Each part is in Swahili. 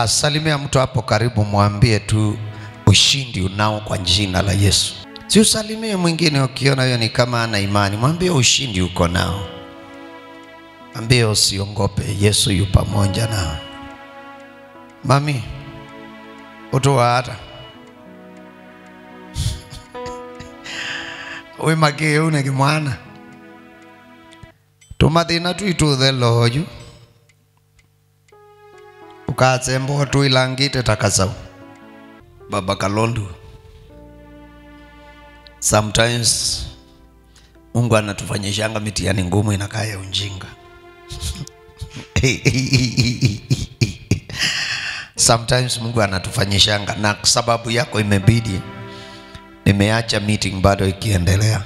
Salimia mtu hapo karibu, mwambie tu ushindi unao kwa jina la Yesu. Si usalimie mwingine ukiona hiyo ni kama ana imani, mwambie ushindi uko nao. Mwambie usiongope, Yesu yu pamoja nao. Mami, utoa hata we mage une kimwana tumathina tuituthe loju ukatsembo tu ilangite takasau Baba Kalondu. Sometimes Mungu anatufanyishanga mitihani ngumu inakaa ya ujinga. Sometimes Mungu anatufanyishanga, na sababu yako imebidi nimeacha meeting bado ikiendelea.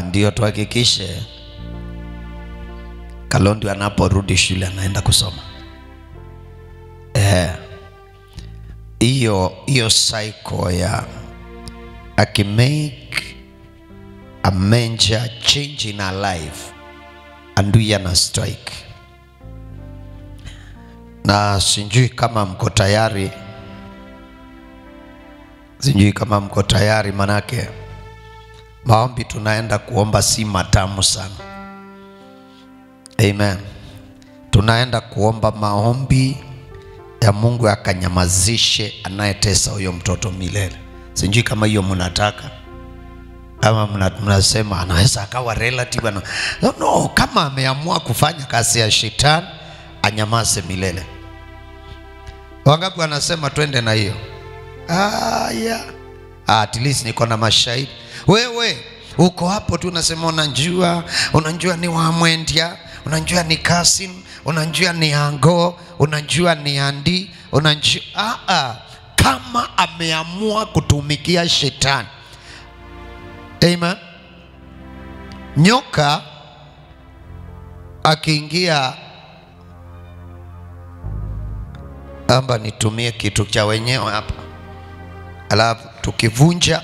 Ndio tuhakikishe Kalondu anaporudi shule anaenda kusoma. Iyo cycle ya make a major change in our life and we are strike. Na sijui kama mko tayari. Manake maombi tunaenda kuomba si matamu sana. Amen. Tunaenda kuomba maombi ya Mungu akanyamazishe anayetesa huyo mtoto milele. Sijui kama hiyo mnataka, kama mnasema anaweza akawa relative. No, kama ameamua kufanya kazi ya shetani anyamaze milele. Wangapi wanasema twende na hiyo? Yeah. At least niko na mashahidi. Wewe uko hapo tu unasema unajua ni wa Mwendia, unajua ni Kasim, unajua ni Ango, unajua ni Andi, unajua kama ameamua kutumikia shetani. Amen. Nyoka akiingia, amba nitumie kitu cha wenyewe hapa, alafu tukivunja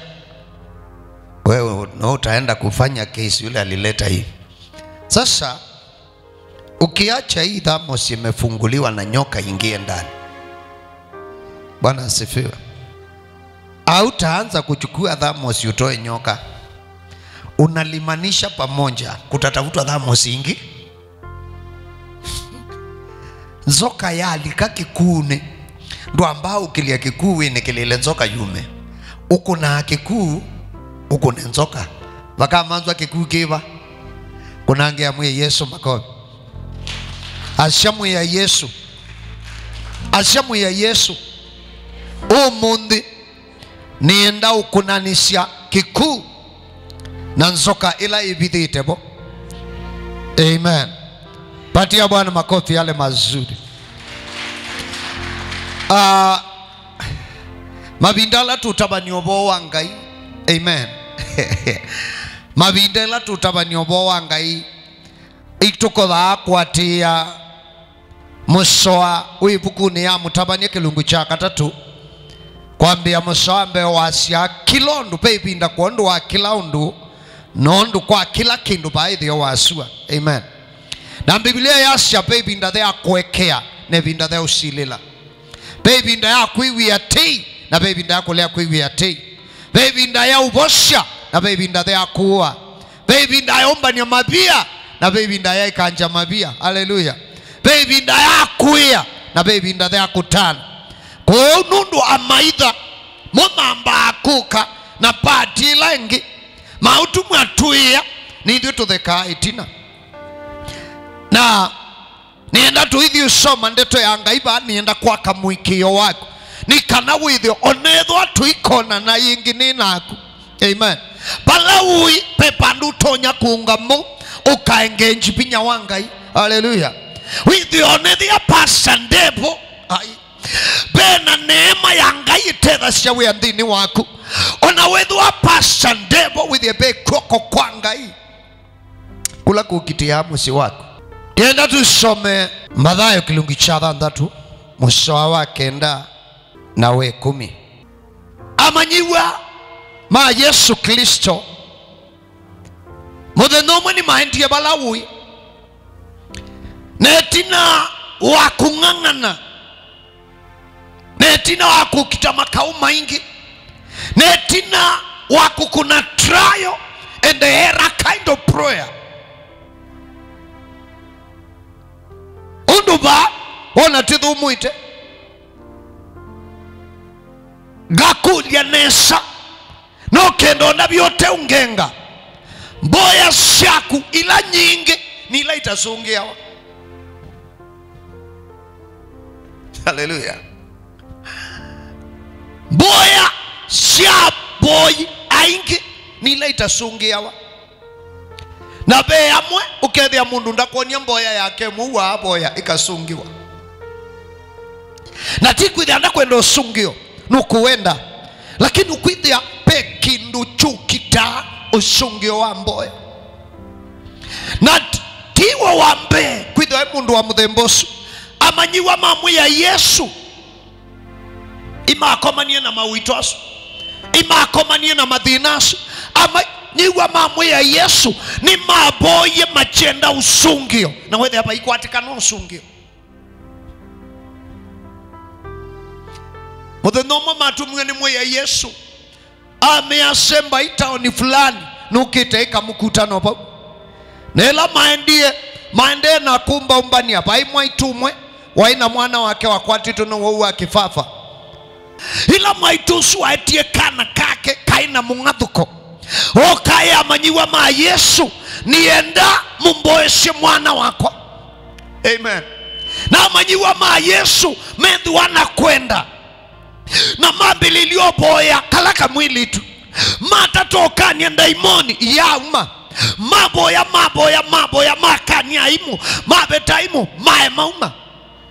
wewe utaenda kufanya kesi yule alileta hii. Sasa ukiacha hii thermos imefunguliwa na nyoka ingie ndani, Bwana asifiwe, au taanza kuchukua thermos utoe nyoka, unalimanisha pamoja, kutatafutwa thermos ingi. Nzoka ya alika kikune ndo ambao ukilia kikuu ni kilile nzoka yume. Uko na kikuu, uko na nzoka. Waka manzwa kikuu kiva. Kunangia mwe Yesu makobi. Ashamu ya Yesu. Ashamu ya Yesu. Umundi nienda ukunanisha kikuu na nzoka ila ibidhite bo. Amen. Patia Bwana makofi yale mazuri. Mabindala tutabanyobo wangai. Amen. Mabindala tutabanyobo wangai. Itukola kwatia musoa uibukuni ya mutabanye kilungu chaka tatu. Kwambia musoa mbe wasia kilondu peipinda kuondu wa kilaundu nondu kwa kila kindu baidhi ya wasua. Amen. Na Biblia yasya peipinda thea kwekea ne pinda thea usilila. Peipinda ya kuiwia tei na peipinda ya kulea kuiwia tei. Peipinda ya ubosha na peipinda thea kuwa. Peipinda ya ombanya mabia na peipinda ya ikanja mabia. Haleluya. Peipinda ya kuia na peipinda thea kutana. Kwa nundu amaitha mumamba akuka na pati lengi mautu mwatuia ndio tutheka itina. Na nienda tu hithi usoma ndeto ya ngaiba nienda kwa kamwikio wako nikana withio onethwa tuikona na yingi ninaku. Amen. Palaui pepandu tonya kuungamo ukaengenji pinya wangai. Haleluya. Withio onethia pasandebo bena neema ya ngai tetha shawe ya ndini waku ona wethwa pasandebo withio be koko kwa ngai kula kukitia musi wako. Yenda tusome Mathayo kilungu cha 6 musoa wa 9 na 10. Amanyiwa ma Yesu Kristo muthenya umwe ni mahendie Balawi netina wa kung'ang'ana, netina wa kukita makao maingi, netina wa kukuna trial and error kind of prayer. Unduba ona tidhu muite gakulia nesa no kendo na byote ungenga mboya shaku ila nyingi ni ila itasungia. Hallelujah. Mboya sha boy aingi ni ila itasungia. Na be amwe ukethia mundu ndakonia mboya yake muwa boya ikasungiwa. Na tikwithia ndakwenda usungio nukuwenda, lakini ukwithia pe kindu chukita usungio wa mboya. Na tiwa wambe kwithia mundu wa muthembosu amanyiwa mamu ya Yesu ima akomanie na mawitosu, ima akomanie na mathinasu, ama niwa mamu ya Yesu ni maboye machenda usungio na wethe hapa ikwatikana usungio. Muthenomo matumwe ni mwe ya Yesu ameasemba itaoni fulani nukiteika mkutano pa nela maendie na kumba umbani hapa imwa itumwe waina mwana wake wakwati tuno wa kifafa ila maitusu aetie kana kake kaina mungathuko okaya amanyiwa ma Yesu nienda mumboeshe mwana wako. Amen. Na amanyiwa ma Yesu mendu wana kwenda na mabililio boya kalaka mwili tu matatoka nienda imoni ya uma maboya makani aimu mabetaimu maema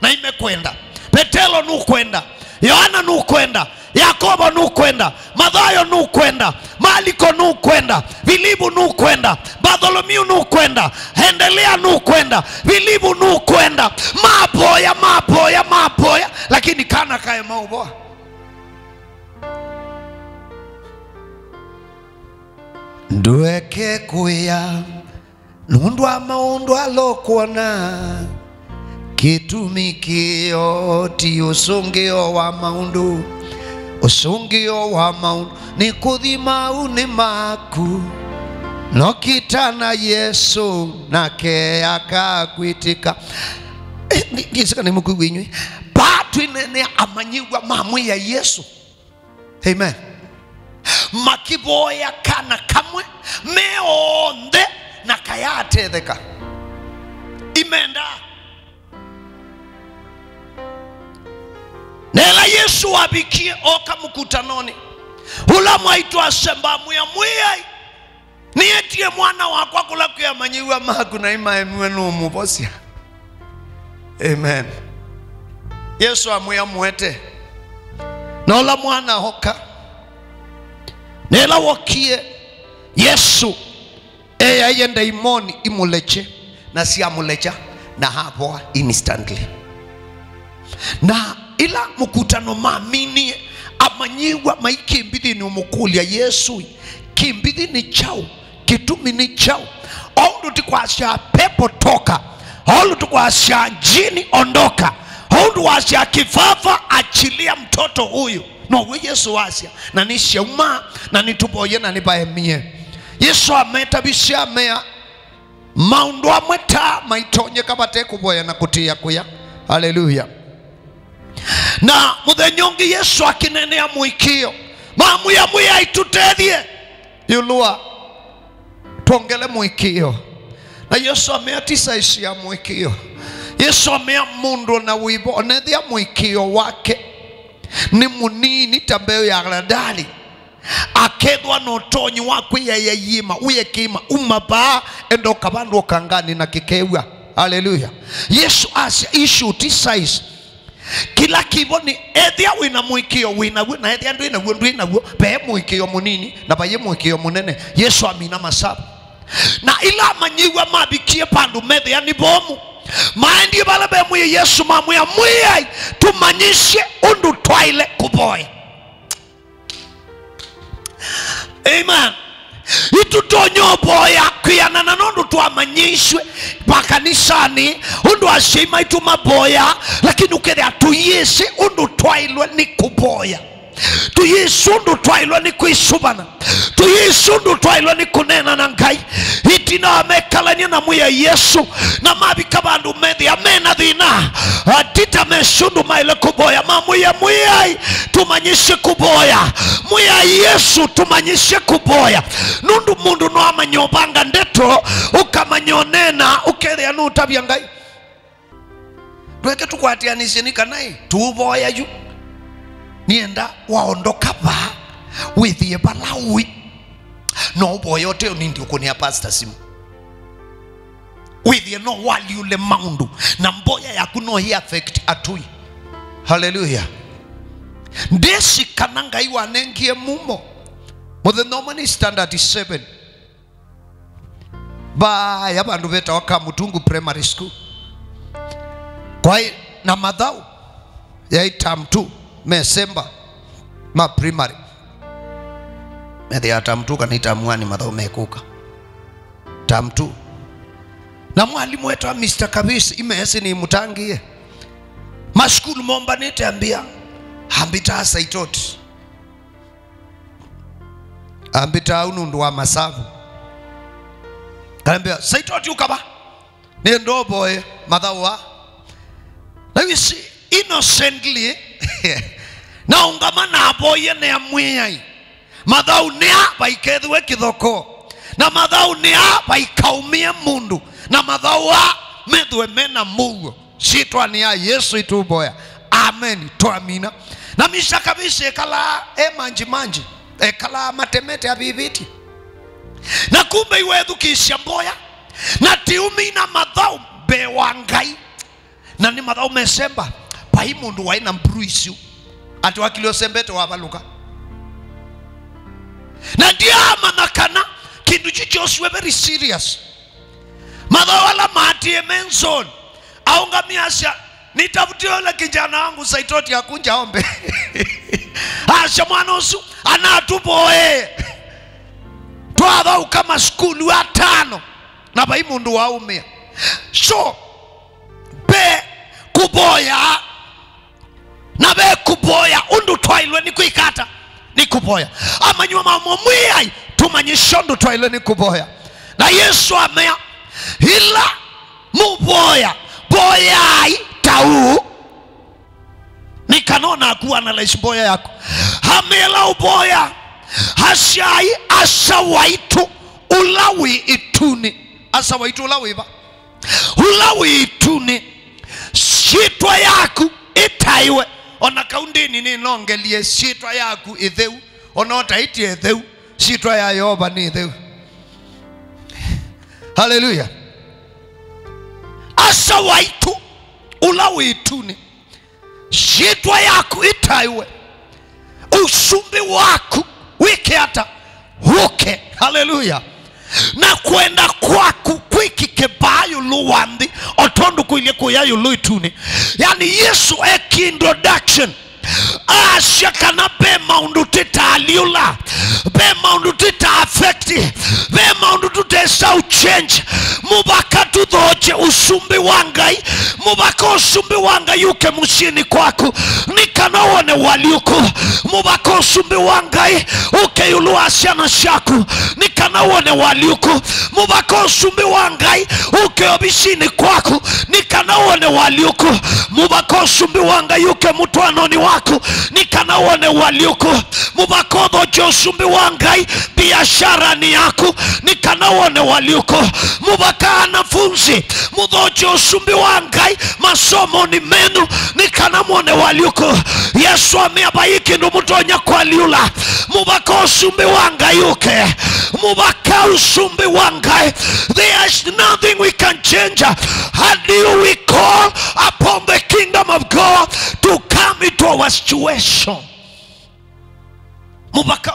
na imekwenda. Petelo nukwenda, Yohana nukwenda, Yakobo nukwenda, Mathayo nukwenda, Maliko nukwenda, Filipu nukwenda, Bartholomew nukwenda, Endelea nukwenda, Filipu nukwenda, maboya lakini kana kae mauboa. Ndueke kuya nundwa maundwa lokuona kitumikio ti usungio wa maundu. Usungio wa maundu ni kuthima uni maku nokitana Yesu nake akakwitika. Ngisika ni muku winywe batu inene amanyiwa mamu ya Yesu. Amen. Makiboya kana kamwe meonde na kayate theka imenda nela Yesu wabikie oka mkutanoni hula mwaitu asemba muya nietie mwana wakwa kula kuya manyiwa maku na ima emwenu umubosia. Amen. Yesu amuya mwete nola mwana hoka nela wakie Yesu eya yenda imoni imuleche na siya mulecha na hapo instantly. Na ila mkutano maamini amanyiwa maikimbidi ni umukulia Yesu kimbidi ni chao kitumi ni chao ondu tukwasha pepo toka ondu tukwasha jini ondoka ondu washa kifafa achilia mtoto huyu no we Yesu washa na nishauma na nituboye na nibaemie. Yesu ametabisha mea maundu amweta maitonye kabate kuboya na kutia kuya. Hallelujah. Na muthenyongi Yesu akinenea muikio mamu ya muya itutethie yulua tuongele muikio. Na Yesu ameatisa isi ya muikio. Yesu amea mundu na wibo onethia muikio wake ni munini tambeo ya gradali akedwa notonyi wakwe ya yima uye kima umaba endo kabandu kangani na kikewa. Hallelujah. Yesu asya issue tisais kila kiboni ethia wina muikio wina ethia ndu ina pe muikio munini na baye muikio munene. Yesu amina masabu na ila manyiwa mabikie pandu methia ni bomu maendi bala be muye Yesu mamu ya muye tumanyishe undu twaile kuboya. Amen. itutonyo boya kuyana na nondu tuamanyishwe pakanisani undu ashima itumaboya lakini ukethea tuyisi undu twailwe ni kuboya tuyisundu twailwa ni kuisubana tuyisundu twailwa ni kunena na Ngai itina amekalania na muya Yesu na mabika bandu methi amena dhina atita mesundu maile kuboya mamuya muyai tumanyishe kuboya muya Yesu tumanyishe kuboya nundu mundu no amanyobanga ndeto ukamanyonena ukethia nu tabia Ngai tweke tukwatianishe ni kanai tuboya yu nienda waondoka ba withie balawi no boyote nindi ukunia pastor simu withie no wali ule maundu na mboya yaku no hi affect atui. Hallelujah. Ndesi kananga iwa nengie mumo muthenomani standard 7 ba ya bandu beta waka Mutungu primary school kwa na madhau ya itam 2 Mesemba ma primary methi atamtuka ni tamwani madhao mekuka tam 2 na mwalimu wetu Mr. Kabisi imesi ni mutangie maskulu momba nitambia hambita saitoti hambita unundu wa masavu kalambia saitoti ukaba ni ndoboe madhao wa na wisi innocently na ungamana aboye ne amwiyai madhau nia baikethwe kithoko na madhau nia baikaumie mundu na madhau wa methwe mena mugo sitwa ni ya Yesu ituboya. Amen. Tuamina. Na misha kabisa ekala manji ekala matemete abibiti na kumbe iwethu kisha mboya na tiumi na madhau bewangai na ni madhau mesemba pai mundu waina mbruisu ati wakilio sembete wabaluka na diama nakana kindu chichoswe very serious madhau wala matie menzon aunga miasha nitafutie ole kijana wangu saitoti ya kunja ombe asha mwanosu anatuboe tuadhau kama skulu wa 5 na pai mundu waumia so be kuboya na be kuboya undu twailwe ni kuikata ni kuboya amanywa mamomwiyai tumanyishondo twailwe ni kuboya na Yesu amea ila muboya boyai tau ni kanona kuwa na laishi boya yako hamela uboya hashai asawaitu ulawi ituni asawaitu ulawi ba ulawi ituni shitwa yaku itaiwe ona kaundini ni nongelie shitwa yaku itheu ona otaiti itheu shitwa ya Yoba ni itheu. Hallelujah. Asawaitu ulawi ituni shitwa yaku itaiwe usumbi waku wiki hata huke. Hallelujah. Na kwenda kwaku kwikike bayo luwandi otondo kuile kuyayo luituni yani Yesu eki introduction asha kana be maundu tita aliula be maundu tita affecti be maundu tute sau change mubaka tudhoje usumbi wangai mubaka usumbi wangai yuke mushini kwaku nikanawone waliuku mubaka usumbi wangai uke yulu asiana shaku nikanawone waliuku mubaka usumbi wangai uke obishini kwaku nikanawone waliuku mubaka usumbi wangai yuke mutu anoni waku nikanawone waliuku mubaka dhoje usumbi wangai biashara ni yaku nikanawone waliuku mubaka anafunzi mudhoje usumbi wangai masomo ni menu nikanamone waliuku Yesu ameabayiki ndo mutonya kwa liula mubaka usumbi wangai uke mubaka usumbi wangai there is nothing we can change until we call upon the kingdom of God to come into our situation. Mubaka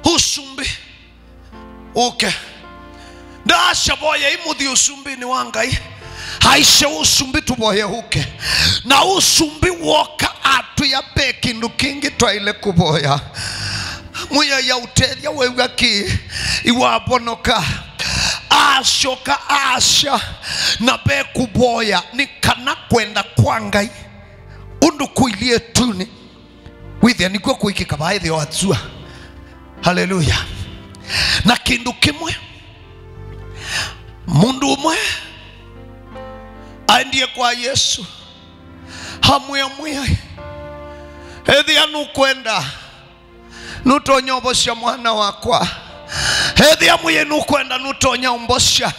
usumbi uke dasha boye imudhi usumbi ni wangai haishe usumbi tuboye uke na usumbi woka atu ya peki ndukingi twa ile kuboya muya ya uteria wewe ki iwabonoka ashoka asha na be kuboya ni kana kwenda kwa Ngai undu kuilie tuni withia nikuwa kuikika baadhi ya atua. Haleluya. Na kindu kimwe mundu umwe aendie kwa Yesu hamwe hedhi anu kwenda nutonya umbosha mwana wakwa hedhi amuye nukwenda nutonya umbosha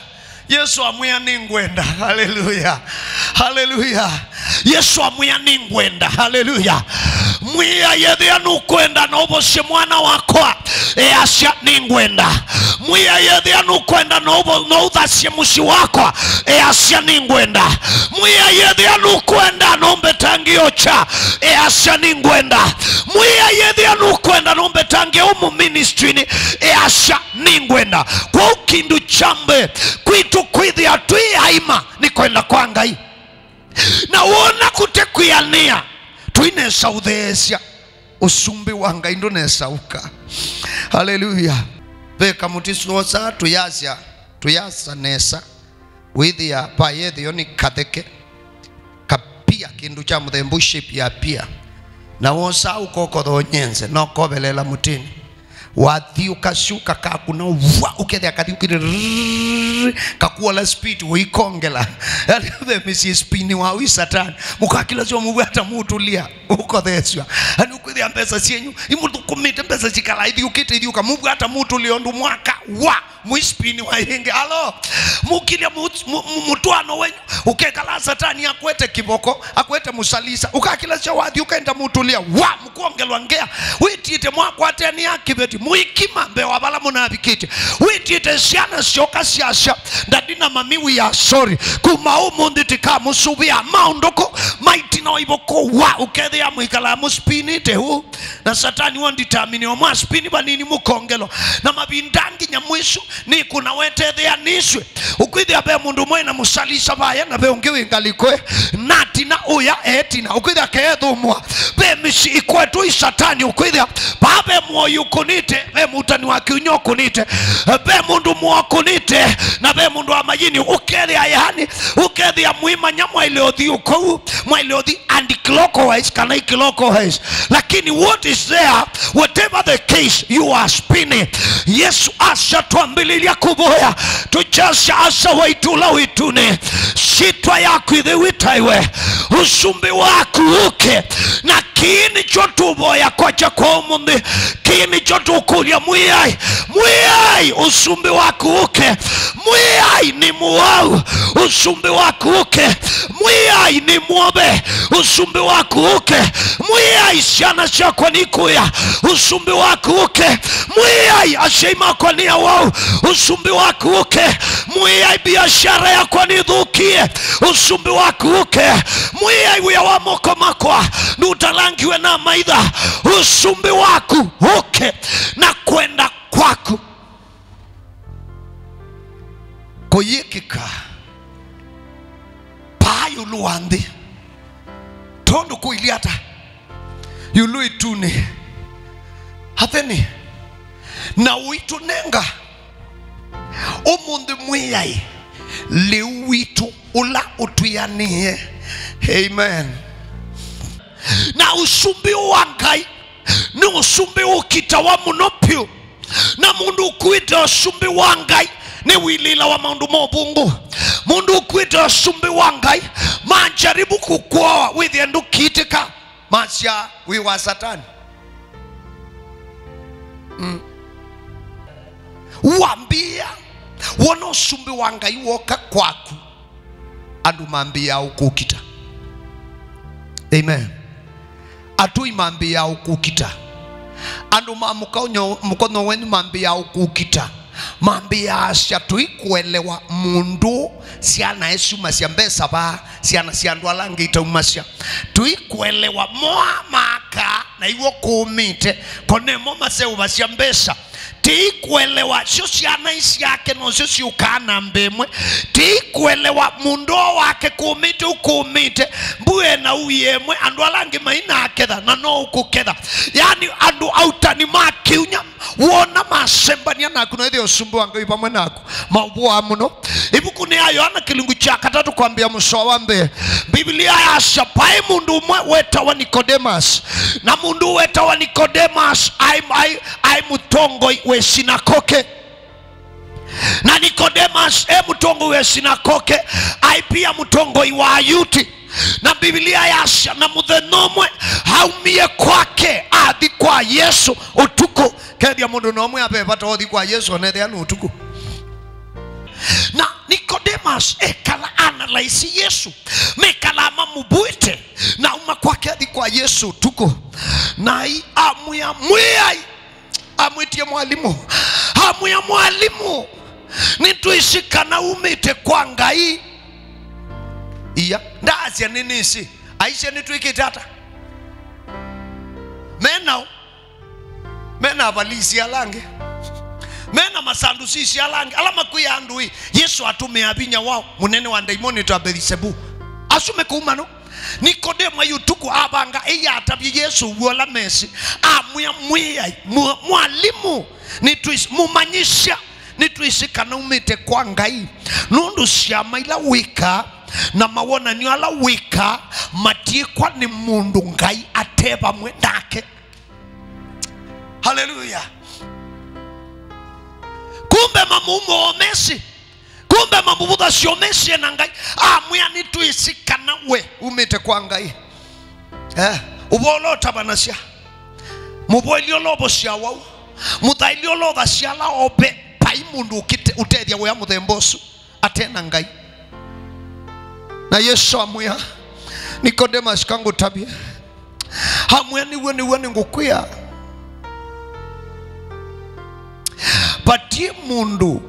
Yesu amwya ningwenda. Haleluya. Haleluya. Yesu amwya ningwenda. Haleluya. Mwiya yedhi anu kwenda na uboshe mwana wakwa asya ningwenda. Mwiya yedhi anu kwenda na udhasye mushi wakwa asya ningwenda. Mwiya yedhi anu kwenda na umbetangio cha asya ningwenda. Mwiya yedhi anu kwenda na umbetangio umu ministry ni asya ningwenda. Kwa ukindu chambe kwitu kwidhi atui haima ni kwenda kwa Ngai na wona kutekuyania tuine saudhesia usumbi wa Ngai ndo nesauka. Haleluya. Beka mutisosa tuyasa nesa withia pa yethi yoni katheke kapia kindu cha muthembushi pia na wosa ukokotho nyenze no kobelela mutini wathi ukashuka kakuna wa ukethia kathi kakuola speed uikongela the misi spini wa wisatan mukakila sio muwe hata mutulia uko theswa ani ukwithia pesa cienyu imutu kumite pesa cikala ithi ukite ithi ukamuvu hata mutulia ndu mwaka wa muispini wa hinge. Alo mukilia mutwano wenyu ukekala satani akwete kiboko akwete musalisa ukakila sio wathi ukaenda mutulia wa mukongelwa ngea witite mwakwa ateni akibeti muikima mbe wabala munabikite witite siana shoka siasha ndadina mamiwi ya sorry kuma umundi tika musubia maundoko maiti na iboko wa ukethia muikala muspini tehu na satani wondi tamini wa muspini banini mukongelo na mabindangi nyamwishu ni kuna wetethia niswe ukwithia be mundu mwena musalisa baya na be ungiwi ngalikwe natina uya etina ukwithia keethumwa be misi ikwetu isatani ukwithia babe mwoyu kunite be mutani wa kiunyo kunite be mundu mwokunite na be mundu wa majini ukethia yani ukethia muima nyamwa iliothi ukou mwa iliothi anti-clockwise kana i-clockwise lakini what is there whatever the case you are spinning. Yesu asha tuambililia kuboya tujasha asha waitula uitune shitwa yaku ithi witaiwe usumbi waku uke na kini chotu boya kwacha kwa umundi kini chotu ukulia mwiyai usumbi waku uke mwiyai ni muwau usumbi waku uke mwiyai ni muobe usumbi waku uke mwiyai siana shakwa nikuya usumbi waku uke mwiyai asheima kwa niya wau usumbi waku uke mwiyai biashara ya kwa nidhukie usumbi waku uke mwiyai uya wa moko makwa nutalangiwe na maidha usumbi waku uke na kwenda kwaku kuyikika payu luandi tondo kuiliata yulu itune hatheni na uitunenga umundi mwiyai liwitu ula utuyanie. Amen. Na usumbi wa Ngai ni usumbi ukitawa munopio na mundu ukuita usumbi wa Ngai ni wilila wa maundu mobungu mundu ukuita usumbi wa Ngai manjaribu kukua withiendu kitika masya wiwa satani wambia wana usumbi wa Ngai woka kwaku andu mambia ukukita. Amen. Atui mambia ukukita andu mukono wenu mambia ukukita mambia asya tuikuelewa mundu siana esuma siya mbesa ba siana siandu alangi itaumashya tuikuelewa moa maka na iwo kumite kone moma seuba siya mbesa ti kuelewa sio ciana isi yake no sio ciukana mbemwe ti kuelewa mundo wake kumite mbuye na uyemwe andu alangi maina aketha na no ukuketha yani andu autani makiunya wona masembania naku no ithio sumbu wangai pamwe naku mabua muno ibuku ni Yohana kilungu cha 3 kwambia muso wa mbere Biblia yasha pai mundu umwe wetawa Nicodemus na mundu wetawa Nicodemus ai mutongo we sinagoge na Nicodemus mutongo we sinagoge ai pia mutongo wa Ayuti na Biblia yasha na muthenomwe haumie kwake athi kwa Yesu utuku kedia mundu nomwe apepata othi kwa Yesu onethia no utuku na Nicodemus ekala analyze Yesu mekala mamubuite na uma kwake athi kwa Yesu utuku na amuya amwitie mwalimu amuya mwalimu nituishikana umite kwa Ngai iya ndazi nini si aisha nituikitata mena valisi alange mena masandusi alange alama kuyandui Yesu atume abinya wao munene wa daimoni to Beelzebu asume kuumano Nikodemo yutuku abanga eya atabye Yesu wola mesi amuya mwalimu mumanyisha nituishikana umite kwa Ngai nundu shama ila wika na mawona ni ala wika matiekwa ni mundu Ngai ateba mwendake. Haleluya. Kumbe mamumo omesi kumbe mamubuda siomesi na Ngai amuya nituishikana we umite kwa Ngai ubolo tabanasya muboiliolobo sya wau mutailiologa syala ope pai mundu utethia we amuthembosu atena Ngai na Yesu amuya Nicodemus kangu tabia amuya niwe ngukuya patie mundu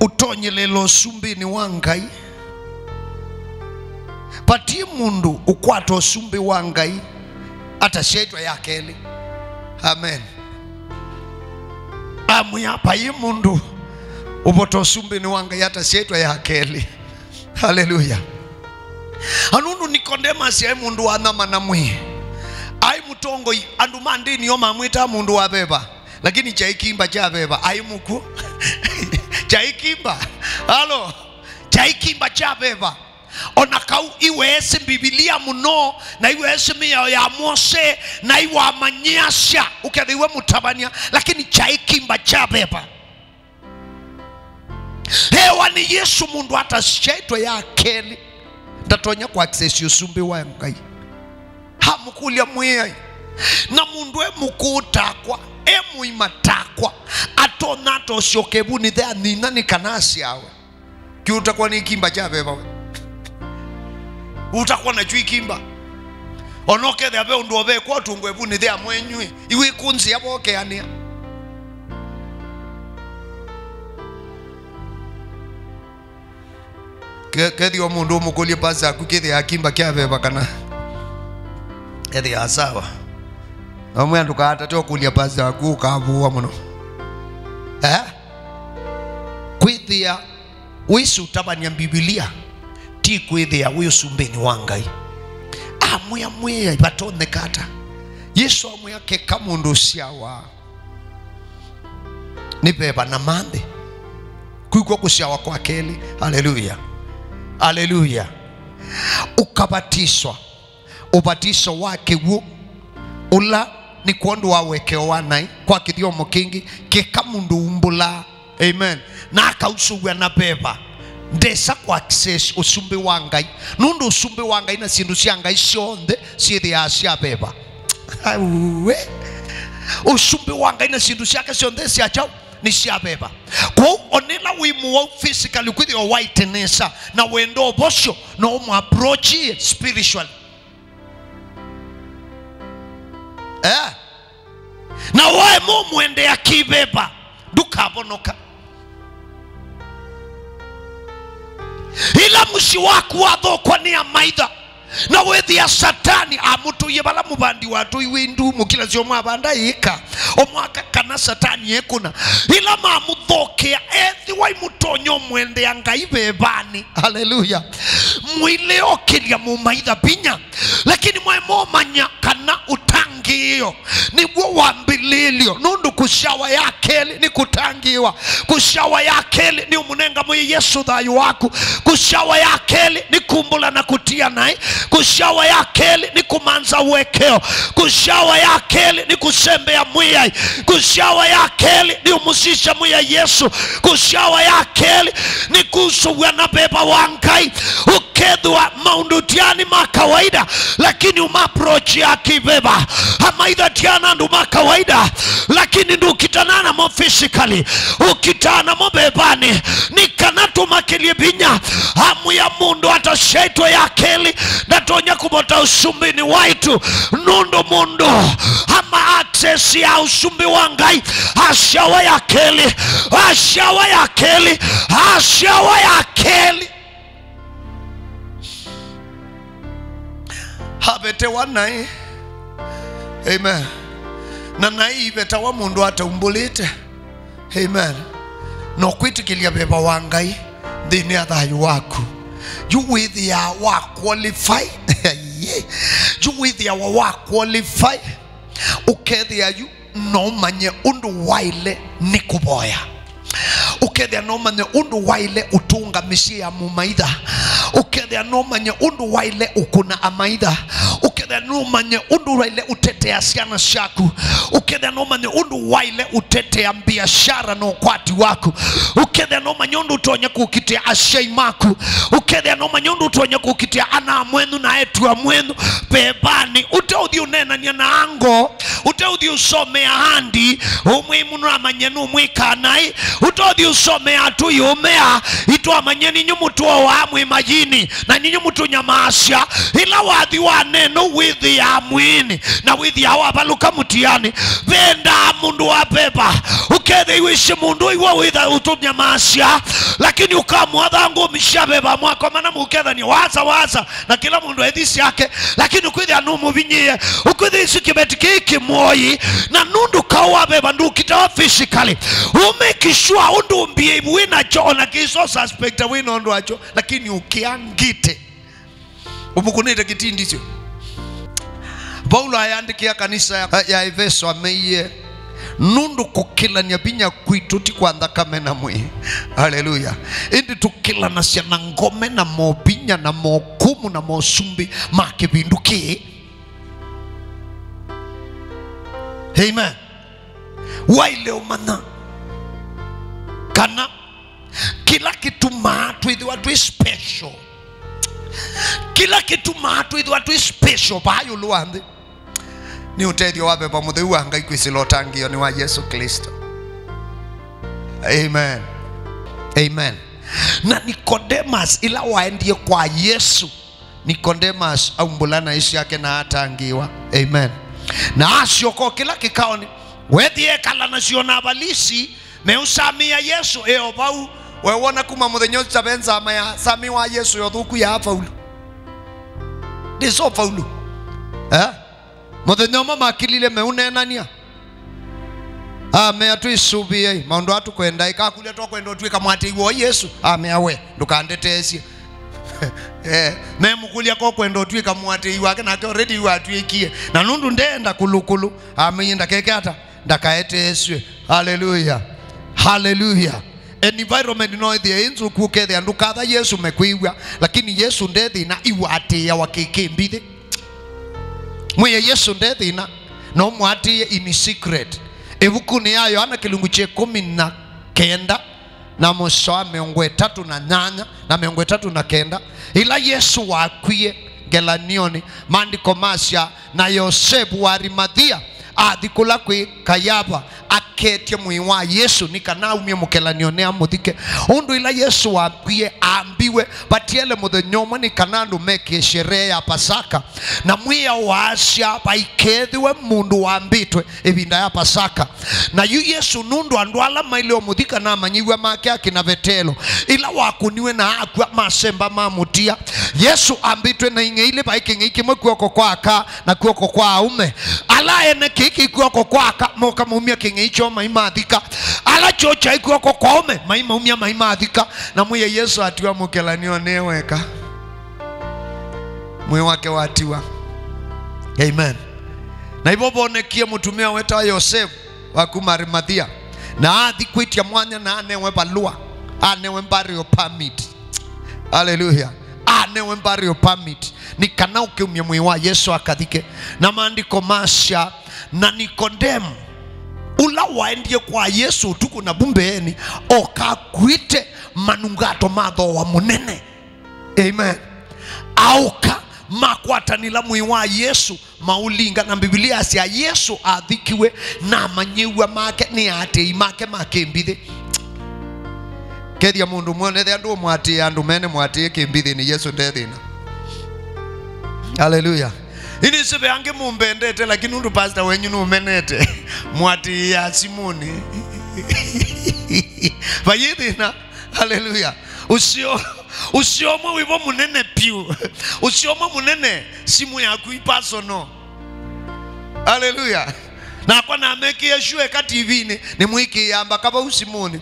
utonyelelo sumbini wa Ngai patie mundu ukwato sumbi wa Ngai atashaitwa yakeli. Amen. Amuya pai mundu uboto sumbini wa Ngai atashaitwa yakeli. Haleluya. Anundu Nicodemus ya mundu wa nama na mwi ai mutongo andu mandini yoma mwita mundu wa beba lakini chaikimba cha beba ai muku chaikimba halo chaikimba cha beba onakau iwese Biblia muno na iwese miya ya Mose na iwa manyasha ukadhiwe mutabania lakini chaikimba cha beba hewa ni Yesu mundu hata shaitwa ya akeli ndatonya kwa access yosumbi wa Ngai hamukulia mwiyai na mundu mukutakwa muimatakwa atonato shokebu ni thea nina ni kanasi awe kiutakuwa ni kimba cha beba we utakuwa na chui kimba onoke thea be ndu obe kwa tungwebu ni thea mwenywe iwe kunzi yaboke ania kethi o mundu mukulie pasa kukethi akimba kya beba kana kethi asawa omwe anduka atatoa kulia pasa kukavuwa muno kwithia wisu tabania Biblia ti kwithia wiyo sumbeni wa Ngai amuya batone kata Yesu amuya keka mundu siawa ni beba na mande kuiko kusiawa kwa keli. Haleluya. Haleluya. Ukabatiswa ubatiso wake wu ula ni kuondu wawekeo wanai kwa kithiomo kingi keka mundu umbula. Amen. Na akausuwa na beba ndesa kwa access usumbi wa Ngai nundu usumbi wa Ngai na sindu cia Ngai cionthe cithi acia beba usumbi wa Ngai na sindu ciake cionthe cia chao ni cia beba kwa onela wimu wa physically kwithi o whiteness na wendo bosho no umu approach spiritual na wae muende ya kibeba dukabonoka ila mushi waku wathokwa ni amaitha na wethi ya satani amutu yebala mubandi watu iwindu mukila zio mwabanda ika omwaka kana satani yekuna ila mamudhokea ethi wa imutonyo mwende ya ngaibe bani. Haleluya. Mwileo kilia mumaitha binya lakini mwaimo manya kana utangio ni wambililio nundu kushawa ya keli ni kutangiwa. Kushawa ya keli ni umunenga mwe Yesu dhayu waku. Kushawa ya keli ni kumbula na kutia nai. Kushawa ya keli ni kumanza uwekeo. Kushawa ya keli ni kusembe ya mwiyai. Kushawa ya keli ni umusisha mwe Yesu. Kushawa ya keli ni kusuwa na beba wangai ukedhwa maundutiani makawaida lakini umaprochi ya kibeba hamaidha tiana ndu makawaida lakini ndu ukitanana mo physically ukitana mo bebani ni kanatu makelie binya hamu ya mundu hata sheito ya keli natonya kubota usumbini waitu nundu mundu hama access ya usumbi wangai ashawa ya keli ashawa ya keli ashawa ya keli habete wanai. Amen. Na nai beta wa mundu ata umbulite. Amen. No kwitikilia beba wangai dhini ya dhayu waku. You with ya wa qualify. You with ya wa qualify. Ukethi ya you no manye undu waile nikuboya. Ukethia no manye undu waile utunga misia mumaitha. Ukethia no manye undu waile ukuna amaitha. Ukethia no manye undu waile utetea siana shaku. Ukethia no manye undu waile utetea biashara no kwati waku. Ukethia no manye undu utonya kukitia ashei maku. Ukethia no manye undu utonya kukitia ana mwenu na etu mwenu bebani. Uteudhi unena nyana ango. Uteudhi usomea handi. Umwimu na manyenu umwikanai. Uteudhi usomea atu yumea. Itua manyeni nyumutua wa amwi majini. Na nyumutu nyamasya. Ila wadhi wa neno withi ya mwini. Na withi ya wabaluka mutiani. Venda mundu wa beba. Ukethe iwishi mundu iwa witha utu nyamasya. Lakini ukamuadhangu mishabeba mwako. Mana muketha ni waza. Na kila mundu edhisi yake. Lakini ukwithi anumu vinyie. Ukwithi isi kibetikiki mwoi. Na nundu kawa beba ndu kitawa physically. Umekishua undu mbie wina cho. Na kiso suspecta wina undu wacho. Lakini ukiangite. Umukunita kitindisyo. Paulo ayandikia kanisa ya Efeso ameye nundu kukila nyabinya kuituti kwa ndakame na mwi. Haleluya. Indi tukila na siana ngome na mobinya na mokumu na mosumbi makibinduki. Amen. Waile umana kana kila kitu maatu idhi watu special. Kila kitu maatu idhi watu special. Bahayu luande ni utedio wabe pamude uanga ikuisilotangiyo ni wa Yesu Kristo. Amen. Amen. Na Nikodemus ila waendie kwa Yesu. Nikodemus aumbulana isi yake na atangiwa. Amen. Na asioko kila kikaoni wedhie kala na siona balisi meusamia Yesu bau wewona kuma muthenyo tabenza ama sami wa Yesu yothuku ya faulu diso faulu muthenyo mama akilile meunenania me atu isubie maundu atu kwenda ikakulia to kwenda twika mwati wo Yesu awe ndukandetesie memukulia ko kwenda twika mwati wake na already watwikie na nundu ndenda kulukulu ameyenda keke hata ndakaeteswe. Hallelujah. Hallelujah. Environment no the inzu kukethe andukatha Yesu mekwiwa lakini Yesu ndethi na iwate ya wakikembithe mwe Yesu ndethi na no mwati in secret. Ebuku ni ayo ana kilungu che 19 na Musa 38 na 39 ila Yesu wakwie gelanioni mandiko masya na Yosefu wa Arimathia adhikula kwi Kayaba aketie mwiwa Yesu nikana umye mukelanio ne amuthike undu ila Yesu ambiwe batiele muthenyomo nikana andu meke sherehe ya Pasaka na mwiya wasya baikethiwe mundu wambitwe ibinda ya Pasaka na yu Yesu nundu andu ala maile omuthika na manyiwe make akina Betelo ila wakuniwe na akwa masemba mamutia Yesu ambitwe na ingeile baikingi mwe kuoko kwaka na kuoko kwa ume ala ene kiki kuoko kwaka moka mumia kingicho maimathika ala chocha kuoko kwa ume maimumia maimathika na mwe Yesu atiwa mukelanio neweka mwe wake watiwa. Amen. Na hivyo bonekie mutumia weta Yosefu wa Kumarimathia na athi kwitia mwanya na anewe balua anewe burial permit. Hallelujah. Anewe burial permit nikana ukiumia mwiwa Yesu akathike na maandiko masha na Nikodemu ula waendie kwa Yesu tuku na bumbeeni okakwite manungato matho wa munene. Amen. Auka makwatanila mwiwa Yesu maulinga na Biblia sia Yesu athikiwe na manyiwa make ni ate make makembithe kedia mundu mwone the andu mwati andu mene mwati kembithi ni Yesu ndethina. Hallelujah. Ini sebe ange mumbendete lakini undu pastor wenyu numenete mwati ya Simoni vayithina. Hallelujah. Usiomwe wibo munene piu usiomwe munene simu yaku ipasono. Hallelujah. Na kwa na mekie shue ka TV ni mwiki yamba kaba usimoni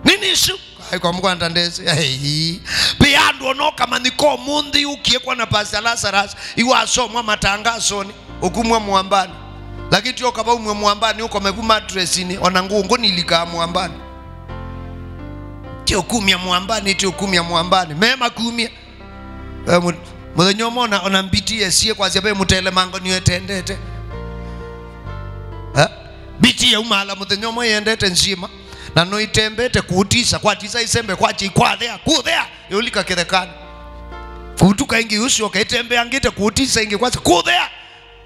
nini isu kwa Mungu andandeze biandu onoka maniko mundi ukie kwa na Pastor Lazarus iwasomwa matangazo ni ukumwe muambani lakini tio kaba umwe muambani uko meguma dressini onangungu nilika muambani tio kumya muambani tio kumya muambani mema kumya muthenyomo onambitie sie kwa sababu mutele mango niwetendete biti ya umala muthenyomo yendete nzima na no itembete kuutisa kwa tisa isembe kwa chi kwa there yulika kirekani kutuka ingi usio kaitembe angite kuutisa ingi kwa there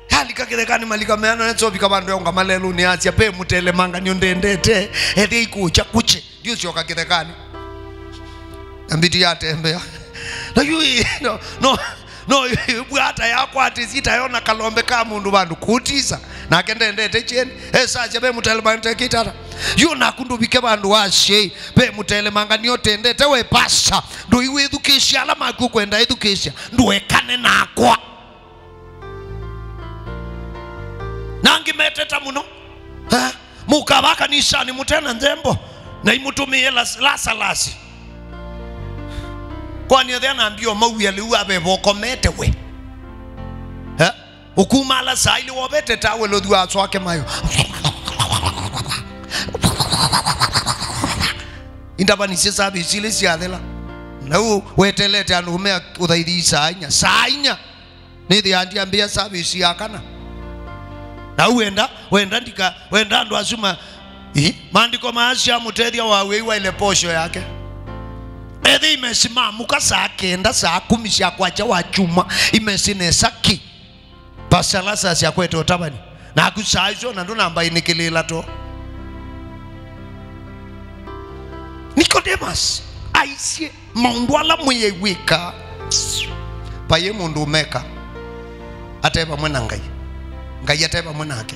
halika kirekani malika meano netso bika bandu yonga malelu ni asia pe mutele manga nyondendete ethi ikucha kuche ndio sio kakirekani ambiti yatembea na yui no bwata yako atizita yona kalombe ka mundu bandu kuutisa na kendendete cheni saje be mutele manga kitara yona kundu bike bandu washe be mutele manga niotendete we pasa ndo iwe edukisha ala maku kwenda edukisha ndo ekane nakwa nangi meteta muno mukabaka nishani mutena nzembo na imutumie lasalasi kwani yethana ambio mawi aliwa beboko metewe ukumala saili wobete tawe lodwa atwake mayo indaba ni sisa bisile siadela na wetelete anume uthaidi sainya ni the andia ambia service yakana na wenda ndo azuma maandiko maasha muteria wawe ile posho yake ethi imesimama muka saa 9 saa 10 cia kwacha wa chuma imesinesa ki pasalasa cia kwetu tabani na akusaizo na ndo namba inikilela to Nicodemus aisye maundwala mwenye wika paye mundu umeka ateba mwena ngai ateba mwenake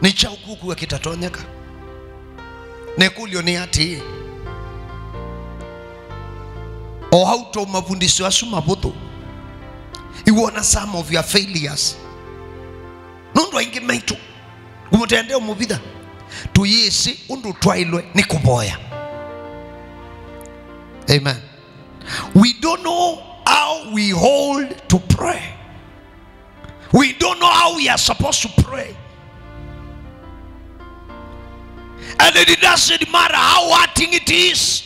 ni cha ukuku kitatonyeka nekulio ni ati o hauto mafundisho asuma boto iwona some of your failures nondo ingi maitu umutende umubida tuyisi undu twailwe ni kuboya. Amen. We don't know how we hold to pray. We don't know how we are supposed to pray. And it doesn't matter how hard it is.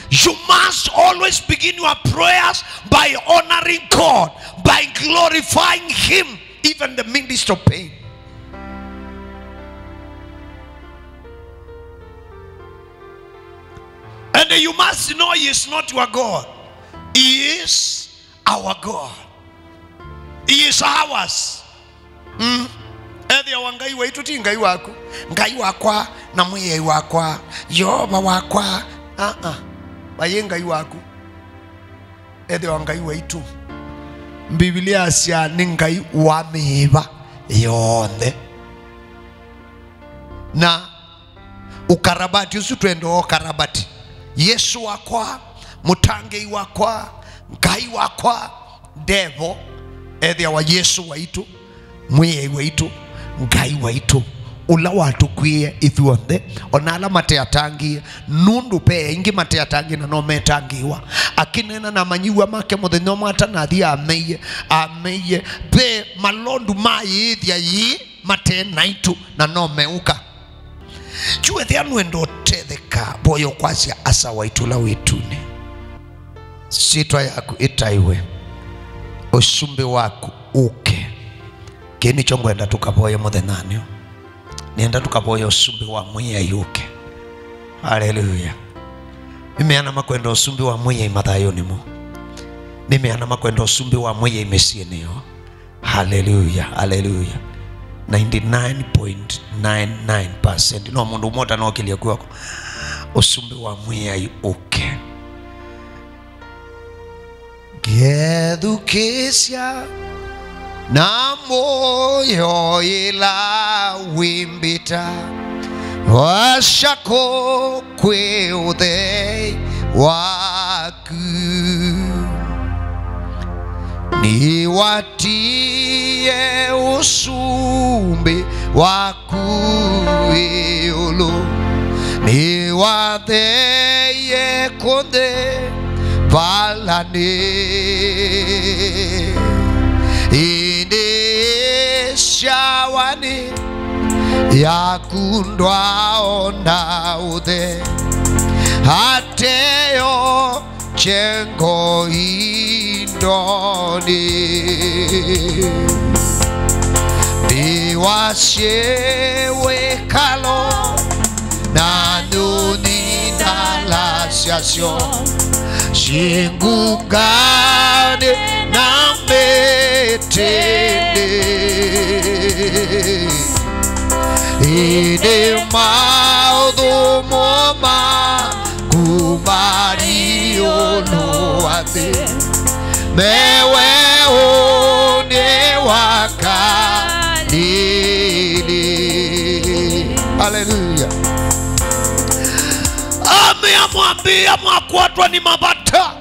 You must always begin your prayers by honoring God, by glorifying Him, even in the midst of pain. And you must know he is not your God. He is our God. He is ours. Ethi wangai wetu ti ngai waku. Ngai wakwa na mwiye wakwa. Yehova wakwa. Baye ngai waku. Ethi wangai wetu. Biblia sia ni ngai wa miba yonde. Na ukarabati usitwendo ukarabati. Yesu wakwa, mutange wakwa, ngai wakwa, devil ethi wa Yesu waitu, mwiye waitu, ngai waitu. Ula watu kwiye ithuothe onala mateatangi nundu pe ingi mateatangi na no metangiwa akinena na manyiwa make muthenya mata na thia ameye pe malondu mai thia yi mate naitu na no meuka chue thia nwendo tetheka boyo kwasia asa waitula witune sitwa yaku itaiwe usumbi waku uke kini chongwenda tukaboye muthenanio nienda tukaboya usumbi wa mwiya yuke. Haleluya. Nimeana makwenda usumbi wa mwiya imathayo nimo. Nimeana makwenda usumbi wa mwiya imesieneo. Haleluya. Haleluya. 99.99% no mundu mota no kilia kwako usumbi wa mwiya yuke. Gedukisya na moyo ila wimbita washako kweuthe waku ni watie usumbi waku iulu ni watheye konde balani shawani yakundwa ona uthe hateyo chengo indoni niwashewe kalo na nuni nalasasyo shingugane na metende ine maudhu moma kumario nuate mewe une wakalili. Haleluya. Ameamwambia mwakwatwa ni mabata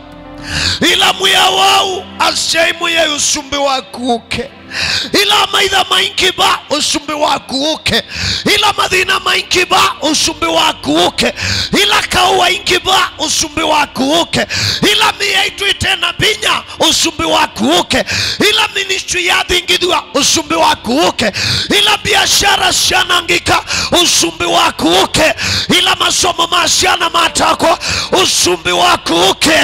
ila mwiya wau aseimu ya usumbi wakuke ila maitha mainkiba usumbi wakuke ila madhina mainkiba usumbi wakuke ila kauwa inkiba usumbi wakuke ila miyaitu itena binya usumbi wakuke ila ministry ya dhingidua usumbi wakuke ila biashara shanangika usumbi wakuke ila masomo masiana matako usumbi wakuke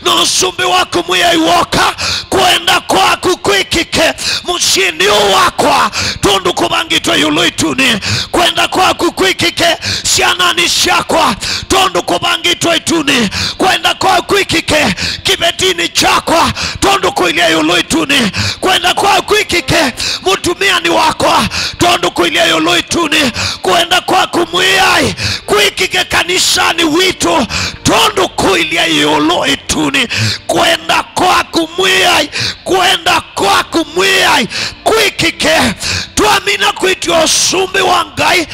no usumbi waku mwiya iwoka kwenda kwa kukwikike mushini wakwa tundu kubangitwa yuluituni kwenda kwa kukwikike sianani shakwa tundu kubangitwa ituni kwenda kwa kukwikike kibetini chakwa tundu kuilia yuluituni kwenda kwa kukwikike mutumiani wakwa tundu kuilia yuluituni kwenda kwa kumwiyai kuikike kanisani witu tundu kuilia yuluituni kwenda kwa kumwiyai kwenda kwa kumwiyai kuikike tuamina kuitwa usumbi wa ngai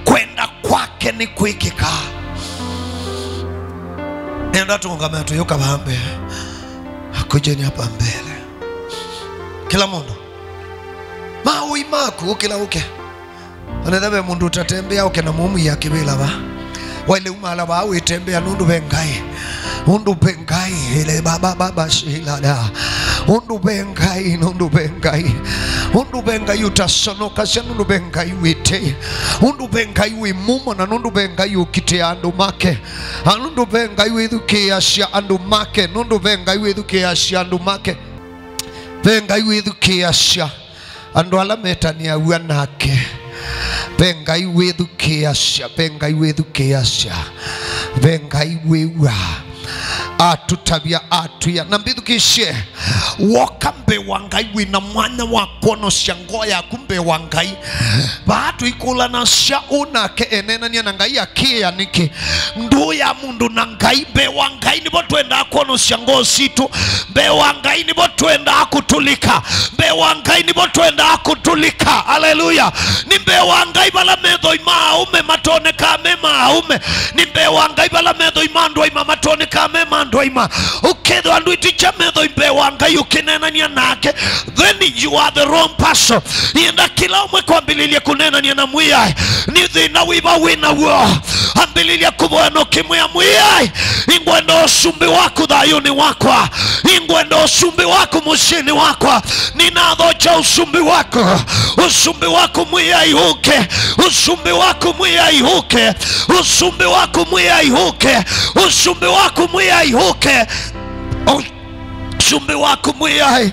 kwenda kwake ni kuikika. Nenda tuungame tuyuka bambe kujeni hapa mbele kila mundu maui maku kila uke anadhabe mundu utatembea uke na mumu ya kibila ba wale umala ba uitembea nundu bengai undu bengai ile baba shilada undu bengai utasonoka nundu bengai wite undu bengai wimumo na nundu bengai ukite andu make nundu bengai withukia cia andu make nundu bengai withukia cia andu make bengai withukia cia andu ala metania uanake bengai withukia cia vengai wewa atutabia atuya na mbithukishie woka mbe wangai wina mwana wa pono shangoya kumbe wangai batu ikula na shauna ke enena ni na ngai akia niki ndu ya mundu na ngai be wangai nibo twenda kono shango situ be wangai nibo twenda kutulika be wangai nibo twenda kutulika haleluya ni be wangai bala medho imaume matone kame maume ni be wangai bala medho imando ima matone kame mando ima ukedo andu iticha medho imbe wangai ukinena ni nake then you are the wrong person yenda kila umwe kwa mbililia kunena ni na mwia ni thina wiba wina wo ambililia kubwano kimwia mwia ingwendo sumbi wako dhayuni wakwa ingwendo sumbi wako mushini wakwa ninadhocha usumbi wako mwia ihuke usumbi wako mwia ihuke usumbi wako mwia ihuke usumbi wako mwia ihuke usumbi wako mwiyai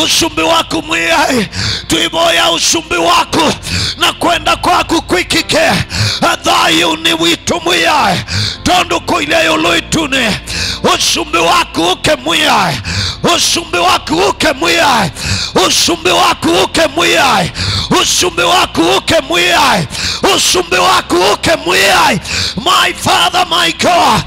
usumbi wako mwiyai tuiboya usumbi wako na kwenda kwako kwikike adhayu ni witu mwiyai tondo kuile yoloitune usumbi wako uke mwiyai usumbi wako uke mwiyai usumbi wako uke mwiyai usumbi wako uke mwiyai usumbi wako uke mwiyai my Father my God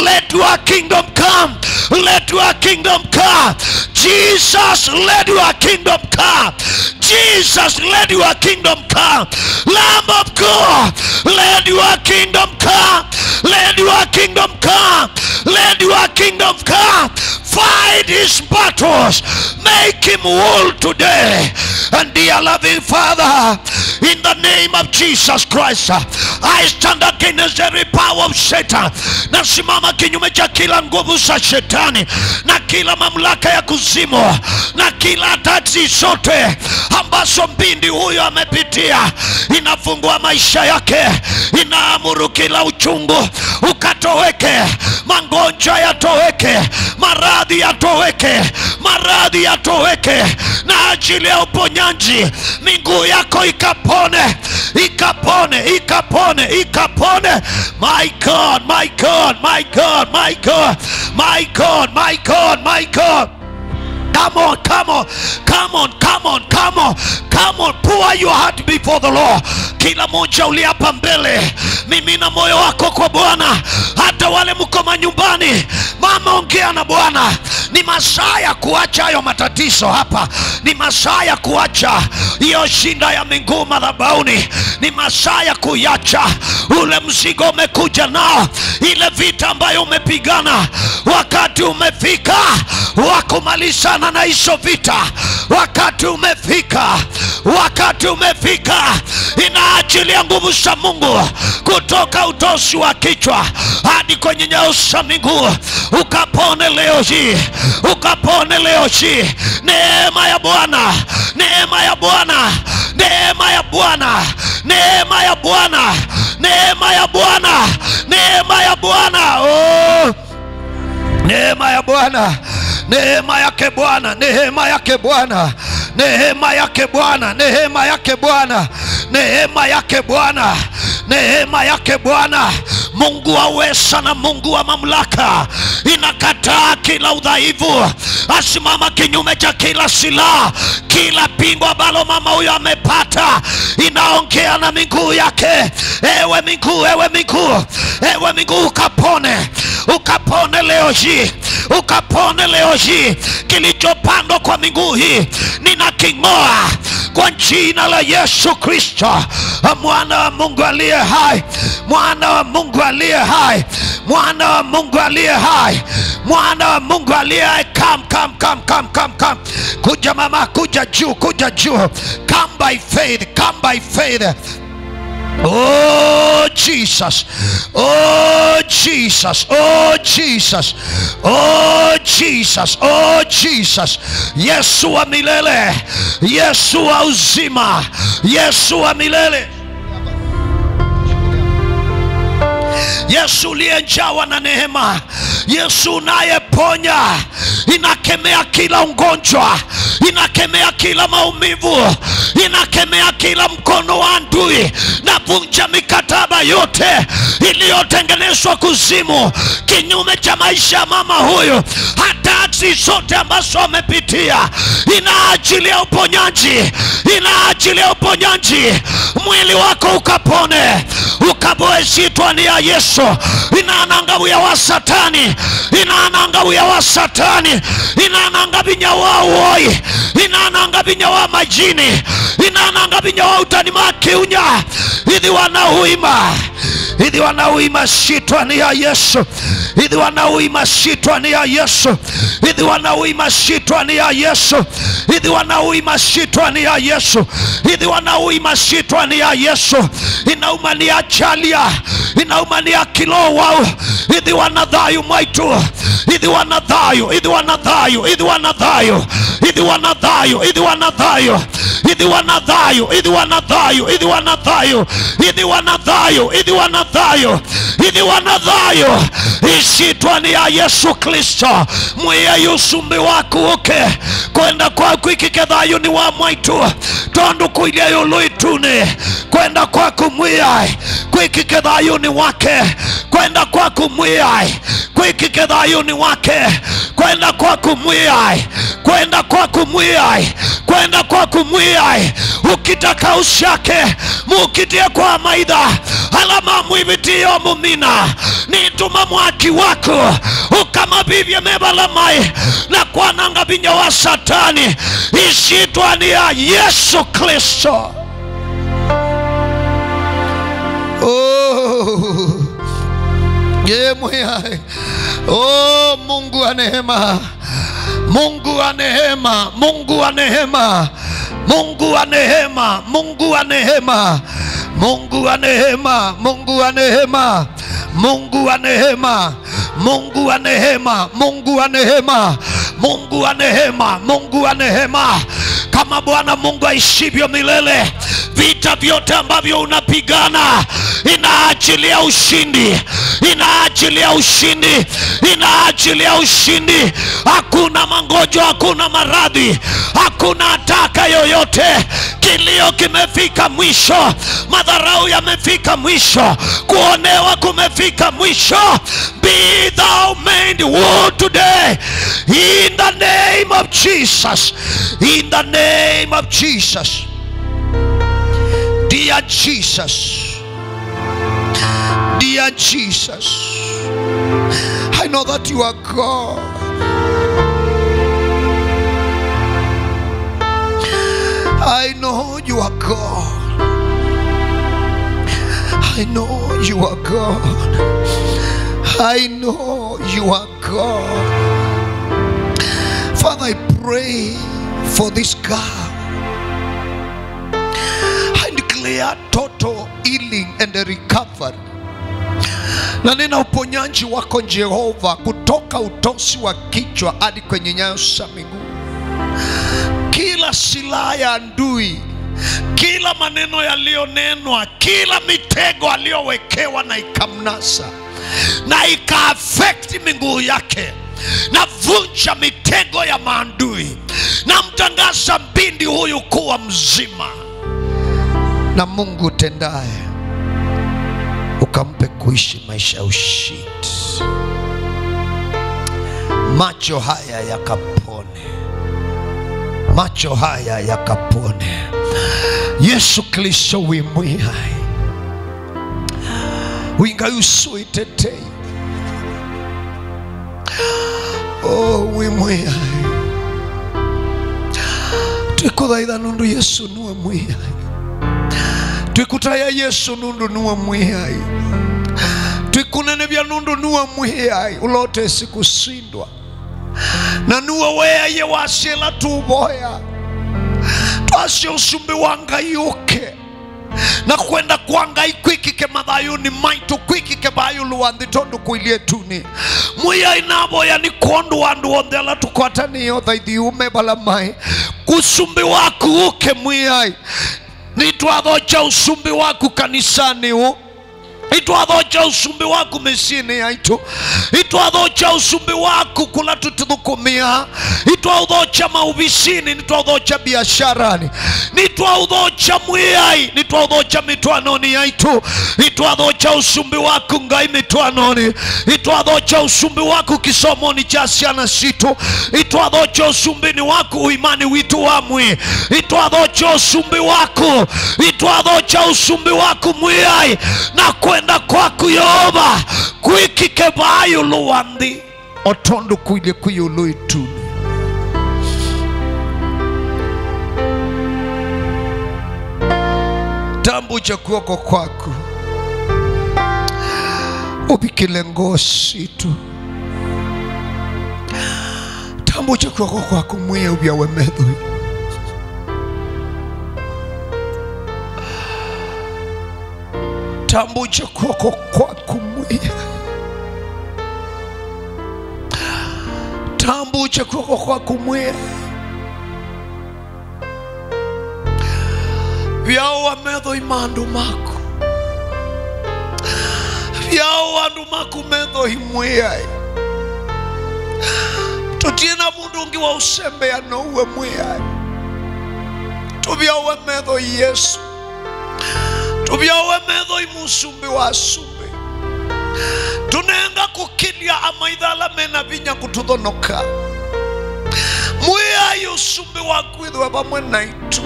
let your kingdom come let your kingdom come Jesus let your kingdom come Jesus let your kingdom come Lamb of God let your kingdom come let your kingdom come let your kingdom come fight his battles make him whole today and dear loving Father in the name of Jesus Christ I stand against every power of Satan nasimama kinyume cha kila nguvu za shetani na kila mamlaka ya kuzimu na kila taksi zote ambazo mbindi huyo amepitia inafungua maisha yake inaamuru kila uchungu ukatoweke magonjwa yatoweke maradhi yatoweke na ajili ya uponyaji miguu yako ikapone my God my God my God my God my God my God my God come on pour your heart before the Lord kila moja uliapa mbele mimina moyo wako kwa Bwana hata wale mko manyumbani mama ongea na Bwana ni masaa ya kuacha hayo matatizo hapa ni masaa ya kuacha hiyo shinda ya miguu madhabahuni ni masaa ya kuacha ule mzigo umekuja nao ile vita ambayo umepigana wakati umefika wakumalizana na hizo vita wakati umefika inaachilia nguvu za Mungu kutoka utosi wa kichwa hadi kwenye nyayo za miguu ukapone leo hii neema ya Bwana neema ya Bwana neema ya Bwana neema ya Bwana neema ya Bwana neema ya Bwana oh neema ya Bwana neema yake Bwana neema yake Bwana neema yake Bwana neema yake Bwana neema yake Bwana neema yake Bwana Mungu aweza na Mungu wa mamlaka inakataa kila udhaifu asimama kinyume cha kila silaha kila pingo ambalo mama huyo amepata inaongea na miguu yake ewe miguu ukapone leo hii kilichopandwa kwa miguu hii ninaking'oa kwa jina la Yesu Kristo mwana wa Mungu aliye hai mwana wa Mungu aliye hai mwana wa Mungu aliye hai mwana wa Mungu aliye hai come kuja mama kuja juu come by faith oh Jesus oh Jesus oh Jesus oh Jesus oh Jesus Yesu wa milele Yesu wa uzima Yesu wa milele Yesu uliyejawa na neema Yesu unayeponya inakemea kila ugonjwa inakemea kila maumivu inakemea kila mkono wa adui na Ninavunja mikataba yote iliyotengenezwa kuzimu kinyume cha maisha ya mama huyu. Hatari zote ambazo amepitia inaachilia uponyaji, inaachilia uponyaji. Mwili wako ukapone, ukaboe sitwa ni ya Yesu. Inaanangabu ya wasatani, inaanangabu ya wasatani, inaanangabinya wa uoi, inaanangabinya wa majini, inaanangabinya wa utanima kiunya. Hithi wanauima, hithi wanauima sitwa ni ya Yesu. Hithi wanauima sitwa ni ya Yesu. Hithi wanauima sitwa ni ya Yesu. Hithi wanauima sitwa ni ya Yesu. Hithi wanauima sitwa ni ya Yesu. Inauma ni ya chalia, inauma ni ya kilo wao. Hithi wanadhayu mwaitu, hithi wanadhayu, hithi wanadhayu, hithi wanadhayu, hithi wanadhayu, hithi wanadhayu, hithi wanadhayu, hithi wanadhayu, hithi wanadhayu, hithi wanadhayu, hithi wanadhayu, hithi wanadhayu. Isitwa ni ya Yesu Kristo. Mwiya yusumbi wako uke kwenda kwa kwikikethayu ni wa mwaitu tondu kuilia yuluitune. Kwenda kwa kumwiya kwikikethayu ni wake. Kwenda kwa kumwiya kwikikethayu ni wake. Kwenda kwa kumwiya, kwenda kwa kumwiya, kwenda kwa kumwiya. Ukitaka ushake mukitie kwa maidha alama mwibitio mumina. Nituma mwaki wako ukama bivye mebala mai na kwa nangabinya wa satani. Isitwa ni ya Yesu Kristo. Oh, oh, Mungu wa neema, Mungu wa neema, Mungu wa neema, Mungu wa neema, Mungu wa neema, Mungu wa neema, Mungu wa neema, Mungu wa neema, Mungu wa neema, Mungu wa neema, Mungu wa neema, Mungu wa neema. Kama Bwana Mungu aishivyo milele, vita vyote ambavyo unapigana inaachilia ushindi, inaachilia ushindi, inaachilia ushindi. Hakuna magonjwa, hakuna maradhi, hakuna ataka yoyote. Kilio kimefika mwisho, madharau yamefika mwisho, kuonewa kumefika mwisho. Be thou made whole today in the name of Jesus, in the name of Jesus. Dear Jesus, dear Jesus, I know that you are God. I know you are God. I know you are God. I know you are God. Father, I pray for this girl. I declare total healing and recovery. Na nena uponyaji wako Jehova kutoka utosi wa kichwa hadi kwenye nyayo za miguu. Kila silaha ya adui, kila maneno yaliyonenwa, kila mitego aliyowekewa na ikamnasa na ika-affect miguu yake, na vunja mitego ya maadui, na mtangaza binti huyu kuwa mzima. Na Mungu tendaye ukampe kuishi maisha ya ushindi. Macho haya yakapone, macho haya yakapone. Yesu Kristo wimwia, wingayu itetei. Oh, wimwia, tukuthaitha nundu Yesu nuwe mwia. Tukutaya Yesu nundu nuwe mwia. Tukunenebya nundu nuwe mwia. Ulote sikusindwa. Na nuwe wea ye wasiela tuboya. Tuashe usumbi wanga yuke. Na kwenda kwanga ikwikike madhayuni maitu kwikike bayu luwandhi tondu kuilie tuni. Mwia inabo ya ni kondu wandu ondela tukwata niyo dhaidi ume balamai. Kusumbi waku uke mwia. Nitwadhocha usumbi waku kanisani u. itwadhocha usumbi waku mishini yaitu, itwadhocha usumbi waku kula tututhukumia, itwadhocha maubishini, nitwadhocha biasharani, nitwadhocha mwiyai, nitwadhocha mitwanoni yaitu, itwadhocha usumbi waku ngai mitwanoni, itwadhocha usumbi waku kisomoni cha siana situ, itwadhocha usumbini waku uimani witu wamwi, itwadhocha usumbi waku, itwadhocha usumbi waku mwiyai na kwenda kwaku Yehova kwikike bayo luwandi otondo kuile kuyulu ituni. Tambu cha kuoko kwaku ubikile ngosi tu, tambu cha kuoko kwaku mwiye ubia wemedhui, tambu cha kuoko kwaku mwiye, tambu cha kuoko kwaku mwiye, vyao wamedho imandu maku, vyao wandu maku medho imwiyai, tutiena mundu ungi wa usembe ya no uwe mwiyai, tuvyao wamedho Yesu, tuvyao wamedho imusumbi wa sumbi, tunenga kukilia amaidhala mena vinya kutudhonoka, mwiyai usumbi wa kuidhu waba mwena itu.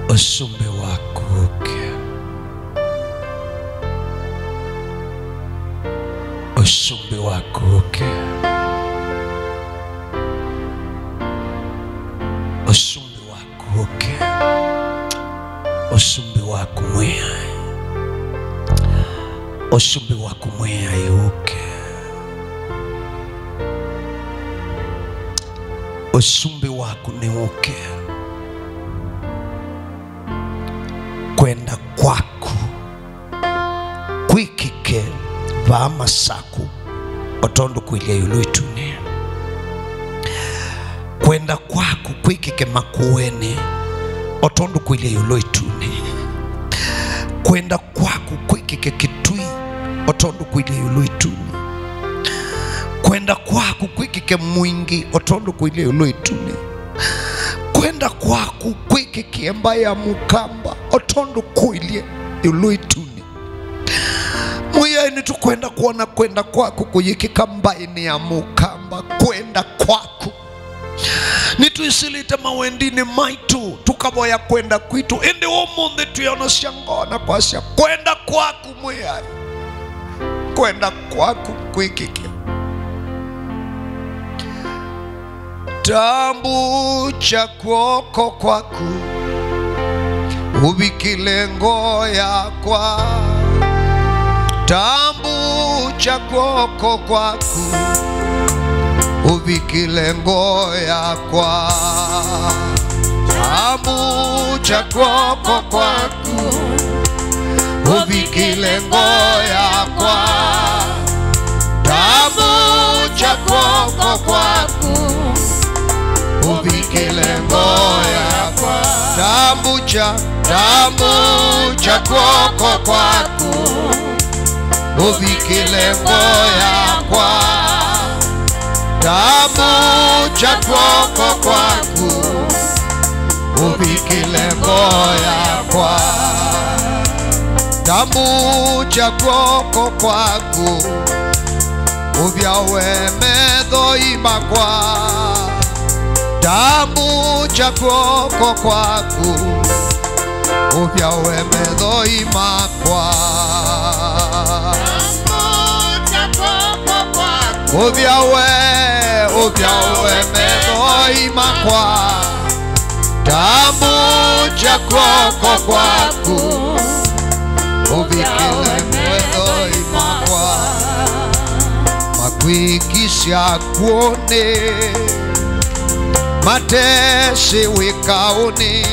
Usumbi wako uke, usumbi wako uke, usumbi wako uke, usumbi wako mwiyai, usumbi wako mwiyai uke, usumbi wako ni uke, kwenda kwaku kwikike vama saku otondo kuilia yulu ituni, kwenda kwaku kwikike makuweni otondo kuilia yulu ituni, kwenda kwaku kwikike kitui otondo kuilia yulu ituni, kwenda kwaku kwikike mwingi otondo kuilia yulu ituni, kwenda kwaku kwikike mbaya mukamba otondo kuilia yulu ituni. Mwiyai ni tukwenda kuona kwenda kwaku kuyikika mbaini ya mukamba, kwenda kwaku nituisilite mawendini maitu tukaboya kwenda kwitu indi omunde tuyona siangona kwa siya kwenda kwaku mwiyai, kwenda kwaku kwikike. Tambu cha kuoko kwaku ubikile ngoya kwa, tambu cha kuoko kwaku ubikile ngoya kwa, tambu cha kuoko kwaku ubikile ngoya kwa, tambu cha kuoko kwaku ubikile ngoya kwa, tambu cha kuoko kwaku ubikile ngoya kwa, tambu cha kuoko kwaku ubikile ngoya kwa, tambu cha kuoko kwaku ubyawe medho imakwa, tambu cha kuoko kwaku ubyawe medho imakwa, ubyawe medho imakwa, tambu cha kuoko kwaku ubikile medho imakwa, makwikisya kuone matesi wikauni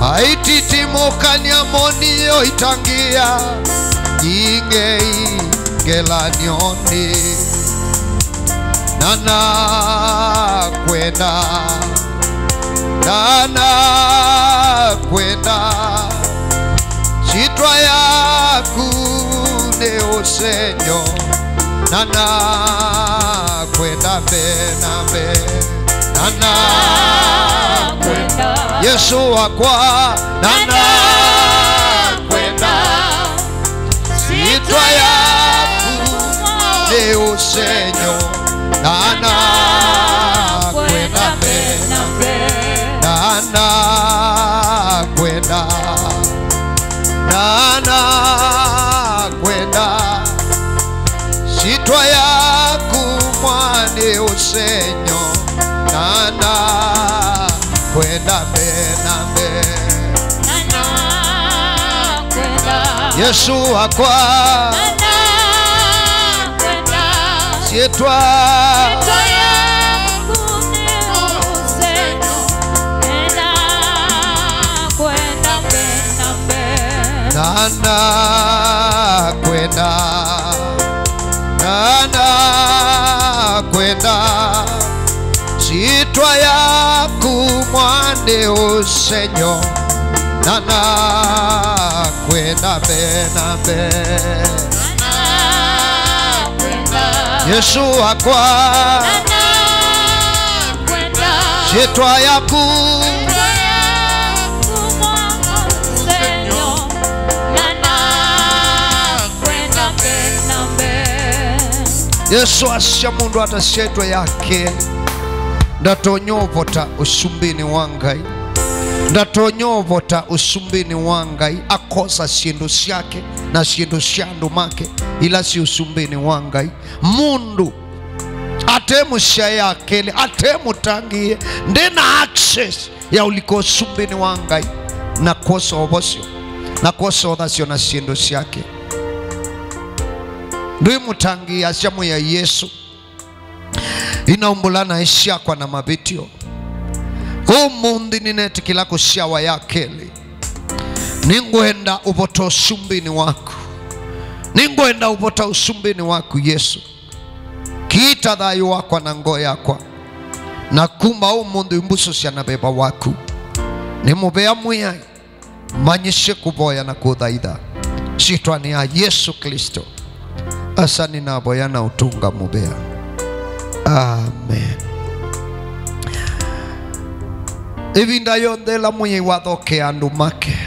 aititimukania monio itangia inge ingelanioni nana kwenda chitwa yaku ne usenyo nana kwenda benabe nana kwenda Yesu wakwa nana kwenda chitwa yaku ne usenyo nana kwenda benabe nana kwenda chitwa yaku mwane usenyo nana kwenda benabe nana kwenda Yesu wakwa nana kwenda chitwa yaku usenyo nana kwenda benabe nana kwenda chitwa yaku mwane usenyo nana kwenda benabe Yesu wakwa nana kwenda chitwa yaku usenyo nana kwenda benabe Yesu asya mundu atashetwa yake ndatonyovota usumbini wangai ndatonyovota usumbini wangai akosa shindu syake na shindu syandu make ila si usumbini wangai mundu atemusya yakele atemutangie ndena access ya uliko usumbini wangai na kosa obosyo na kosa odhasyo na shindu syake ndui mutangi asyamu ya Yesu inaumbulana ishakwa na mabitio umundi ninetikila kusyawa yakeli ningwenda ubota usumbini waku ningwenda ubota usumbini waku Yesu kiita thayu wakwa na ngo yakwa na kumba umundi imbuso syana beba waku ni mubea mwiyai manyishe kuboya na kuthaitha chitwa ni ya Yesu Kristo asani na boya na utunga mubea amen evinda yondela mwenye wathoke andu make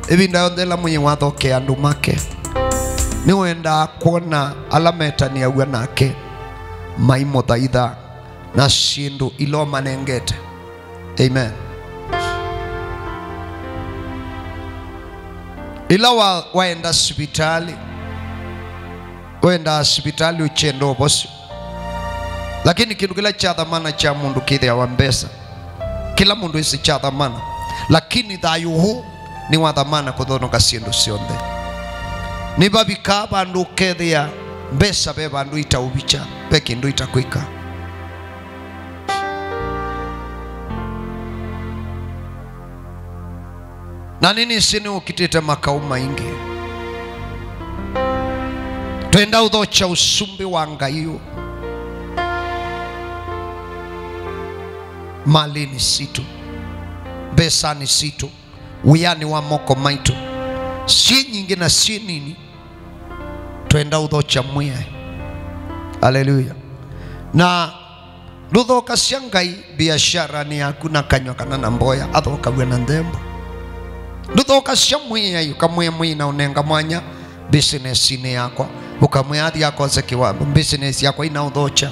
evinda yondela mwenye wathoke andu make ni wenda kuona alameta ni awa nake maimo thaitha na shindu ilo manengete amen ila waenda hospitali wenda hospitali uchendo bosi lakini kindu kila cha dhamana cha mundu kithia wa mbesa kila mundu isi cha dhamana lakini thayu huu ni wa dhamana kuthonoka sindu sionthe ni babika bandu kethia mbesa be bandu ita ubicha pe kindu ita kwika na nini sini ukitete makao maingi twenda uthocha usumbi wa ngaiyo mali ni situ besa ni situ uyani wa moko maitu si nyingi na si nini twenda uthocha mwiya haleluya na luthoka syangai biashara ni yaku na kanywa kana na mboya athoka bwena ndembo luthoka sya mwiya ukamwe mwina unenga mwanya business ni yakwa ukamweathi yakoze kiwambo business yakwa ina uthocha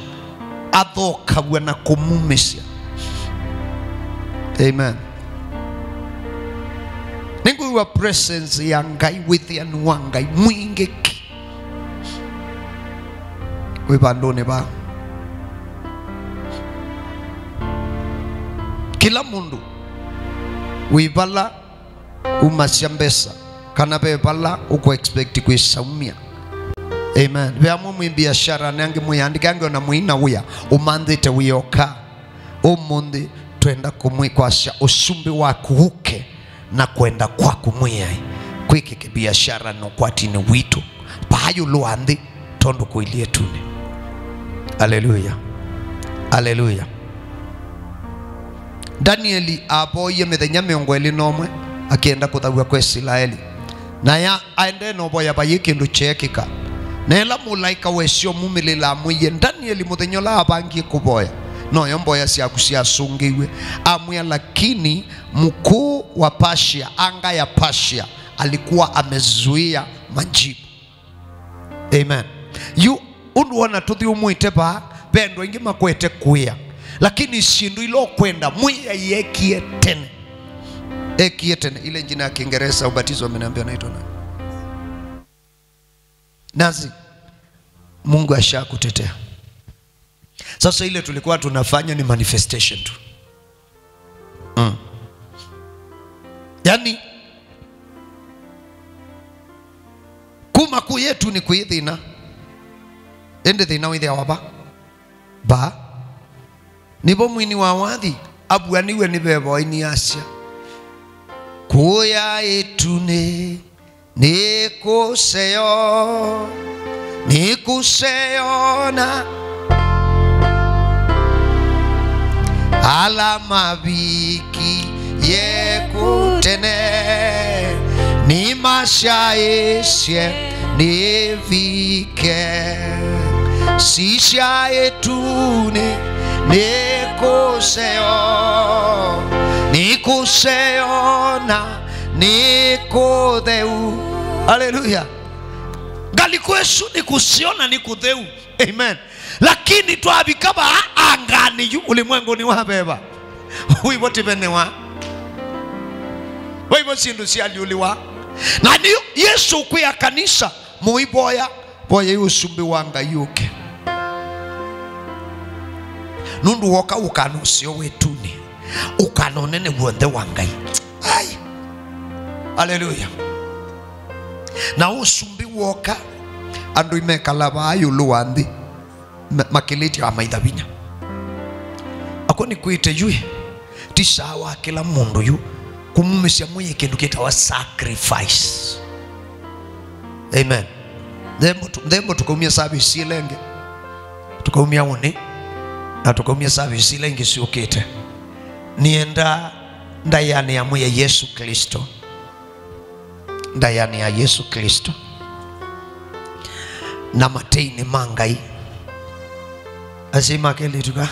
athoka bwena kumumisya amen ningu wa presence ya ngai within wangai mwingeki wibandone ba kila mundu wibala umasyambesa kana bebala uko expect kuisaumia amen beamu biashara nange muyandika ngo na muina uya umandite wiyoka umundi twenda kumwikwasha usumbi waku uke na kwenda kwaku mwiyai kwiki biashara no kwatini witu payo luandi tondo kuilie tune. Haleluya, haleluya. Danieli aboye methenya miongo eli nomwe akienda kuthagua kwa Israeli na ya aende no boya bayikindu chekika nela mulaika wesio mumilila mwiye Danieli muthenya la abangie kuboya no yomboya cia sungiwe amwe, lakini mkuu wa Persia, anga ya Persia, alikuwa amezuia majibu. Amen. You unwana tuthi umwite ba bendo ingi makwete kuya, lakini shindu ilo kwenda mwiya yekie tene. Ekie tene ile jina ya Kiingereza ubatizo ameniambia naitwa nani? Nazi. Mungu ashakutetea. Sasa ile tulikuwa tunafanya ni manifestation tu. Yani kuma kuyetu ni kuithina ende thina withi awaba ba nibo mwini wa wathi abuaniwe ni bebo ini asia kuya etune nikuseona alama biki yekutene ni mashaishe nivike sisha etune nikuseona nikudheu. Haleluya. Galikwesu nikusiona nikudheu. Amen. Lakini twabikaba angani yu ulimwengu ni wabeba wibo tibenewa wibo sindu sialiuliwa na niyo Yesu kuya kanisa muiboya boya usumbi wanga yuke nundu woka ukanusio wetuni ukanonene wonde wangai. Ai, haleluya. Na usumbi woka andu imekala bayo luandi makiliti wa maidhabinya akoni kuite yue tisawa kila mundu yu kumumisia mwenye kindu kitawa sacrifice. Amen. Ndembo tukaumia service ilenge tukaumia one na tukaumia service ilenge siokete nienda ndayani ya mwe Yesu Kristo, ndayani ya Yesu Kristo na mateini mangai asima kele tuka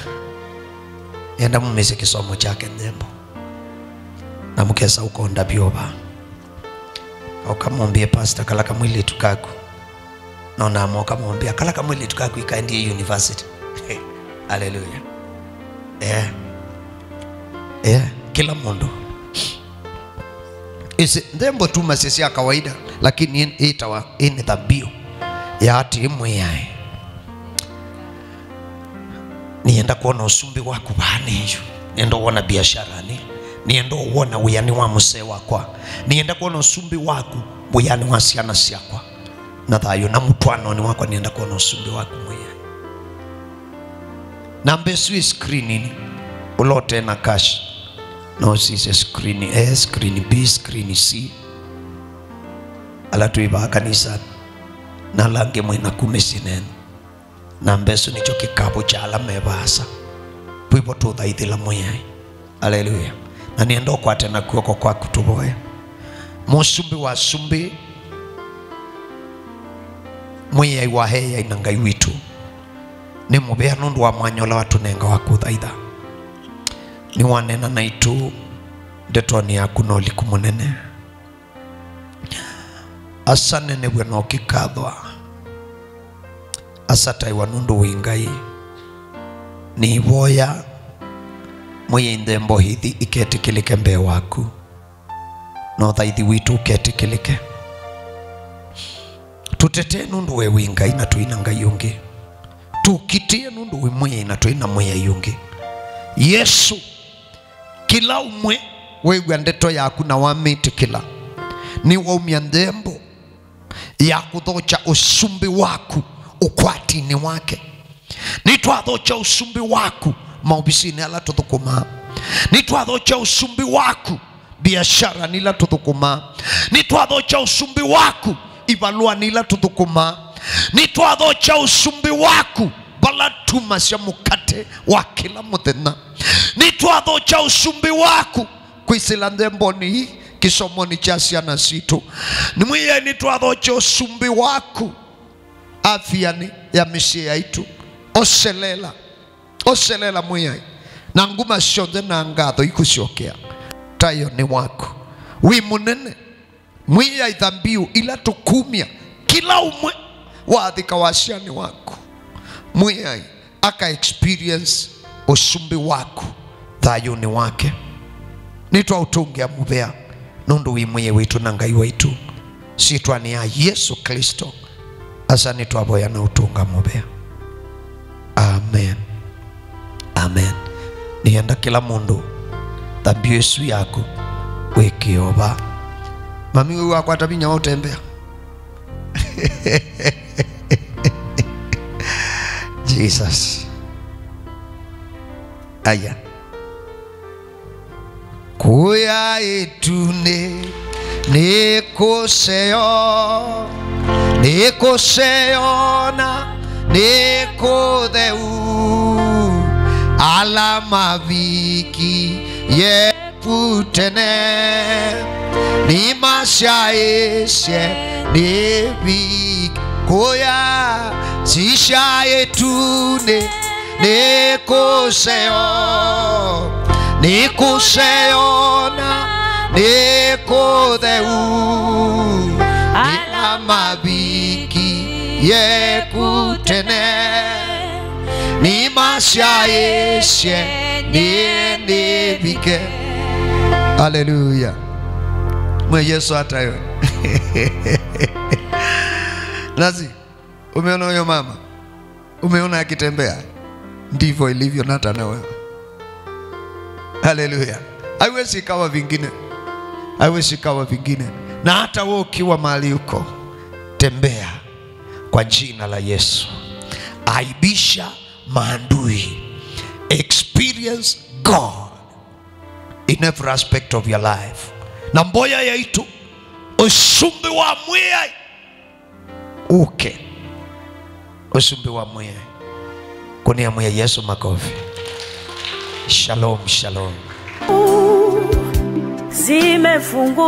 yenda mumeze kisomo chake ndembo na mukesa ukonda bioba au kamwambie pastor kala kamwili tukaku naona amoka mwambia kala kamwili tukaku ikaendie university. Haleluya. Kila mundu isi ndembo tu masisi ya kawaida, lakini itawa ini dhabio ya hati imwe yae nienda kuona usumbi waku bani hiyo, nienda kuona biashara nienda kuona uyani wa muse wakwa, nienda kuona usumbi waku uyani wa siana siakwa na thayo na mutwano ni wakwa, nienda kuona usumbi waku mwe na mbesui screenini ulote na cash no sise screen A, screen B, screen C ala tuiba kanisa na lange mwena kumesinene na mbesu nicho kikabu cha ala mebasa puipo tutha ithila mweyai. Haleluya. Na niendo kwa tena kuoko kwa kutuboya musumbi wa sumbi mweyai wa heya inangai witu ni mubea nundu wa mwanyola watu nenga wakuthaitha ni wanena na itu ndetoni yaku no likumunene asane ne bweno kikathwa asatai wanundu wingai ni boya mwe ndembo hithi iketikilike mbe waku no thaithi witu ketikilike tutete nundu we wingai na tuina ngai yungi tukitie nundu we mwe na tuina mwe yungi. Yesu kila umwe wewe ndeto yaku na wamiti kila ni waumia ndembo ya kuthocha usumbi waku ukwatini wake ni twathocha usumbi waku maubisini ala tuthukuma nitwathocha usumbi waku biashara nila tuthukuma, nitwathocha usumbi waku ibalua nila tuthukuma, nitwathocha usumbi waku balatuma cia mukate wa kila muthenya, nitwathocha usumbi waku kwisila ndemboni kisomoni cha ciana citu, nimwiye nitwathocha usumbi waku afiani ya micie yaitu, oselela mwiye na nguma cionthe na ngatho ikuciokea tayo ni wako wi munene mwiya ithambiu ila tukumia kila umwe wathika wa ciani wako mwiya aka experience usumbi wako thayo ni wake nitwa utungia mubea nundu wi mwiye witu na ngai witu sitwa ni ya Yesu Kristo asa nitwa boya na utunga mubea. Amen, amen. Nienda kila mundu thambiu Yesu yako wekioba mami wewe wako atabinya utembea Jesus aya kuya itune nikuseona nikutheu alama viki yeputene ni mashaishe ni viki kuya sishaetune nikuseona nikutheu alama viki yeputene ni mashaishe ni vike. Hallelujah. Mwe Yesu atayo. Nazi, umeona huyo mama? Umeona akitembea? Ndivyo ilivyo hata na wewe. Hallelujah. Haiwezi kawa vingine. Haiwezi kawa vingine. Na hata wewe ukiwa mahali uko, tembea kwa jina la Yesu. Aibisha maandui. Experience God in every aspect of your life. Na mboya yaitu usumbi wa mwiya usumbi wa mwiya kunia mwiya Yesu makofi. Shalom, shalom. Zimefungwa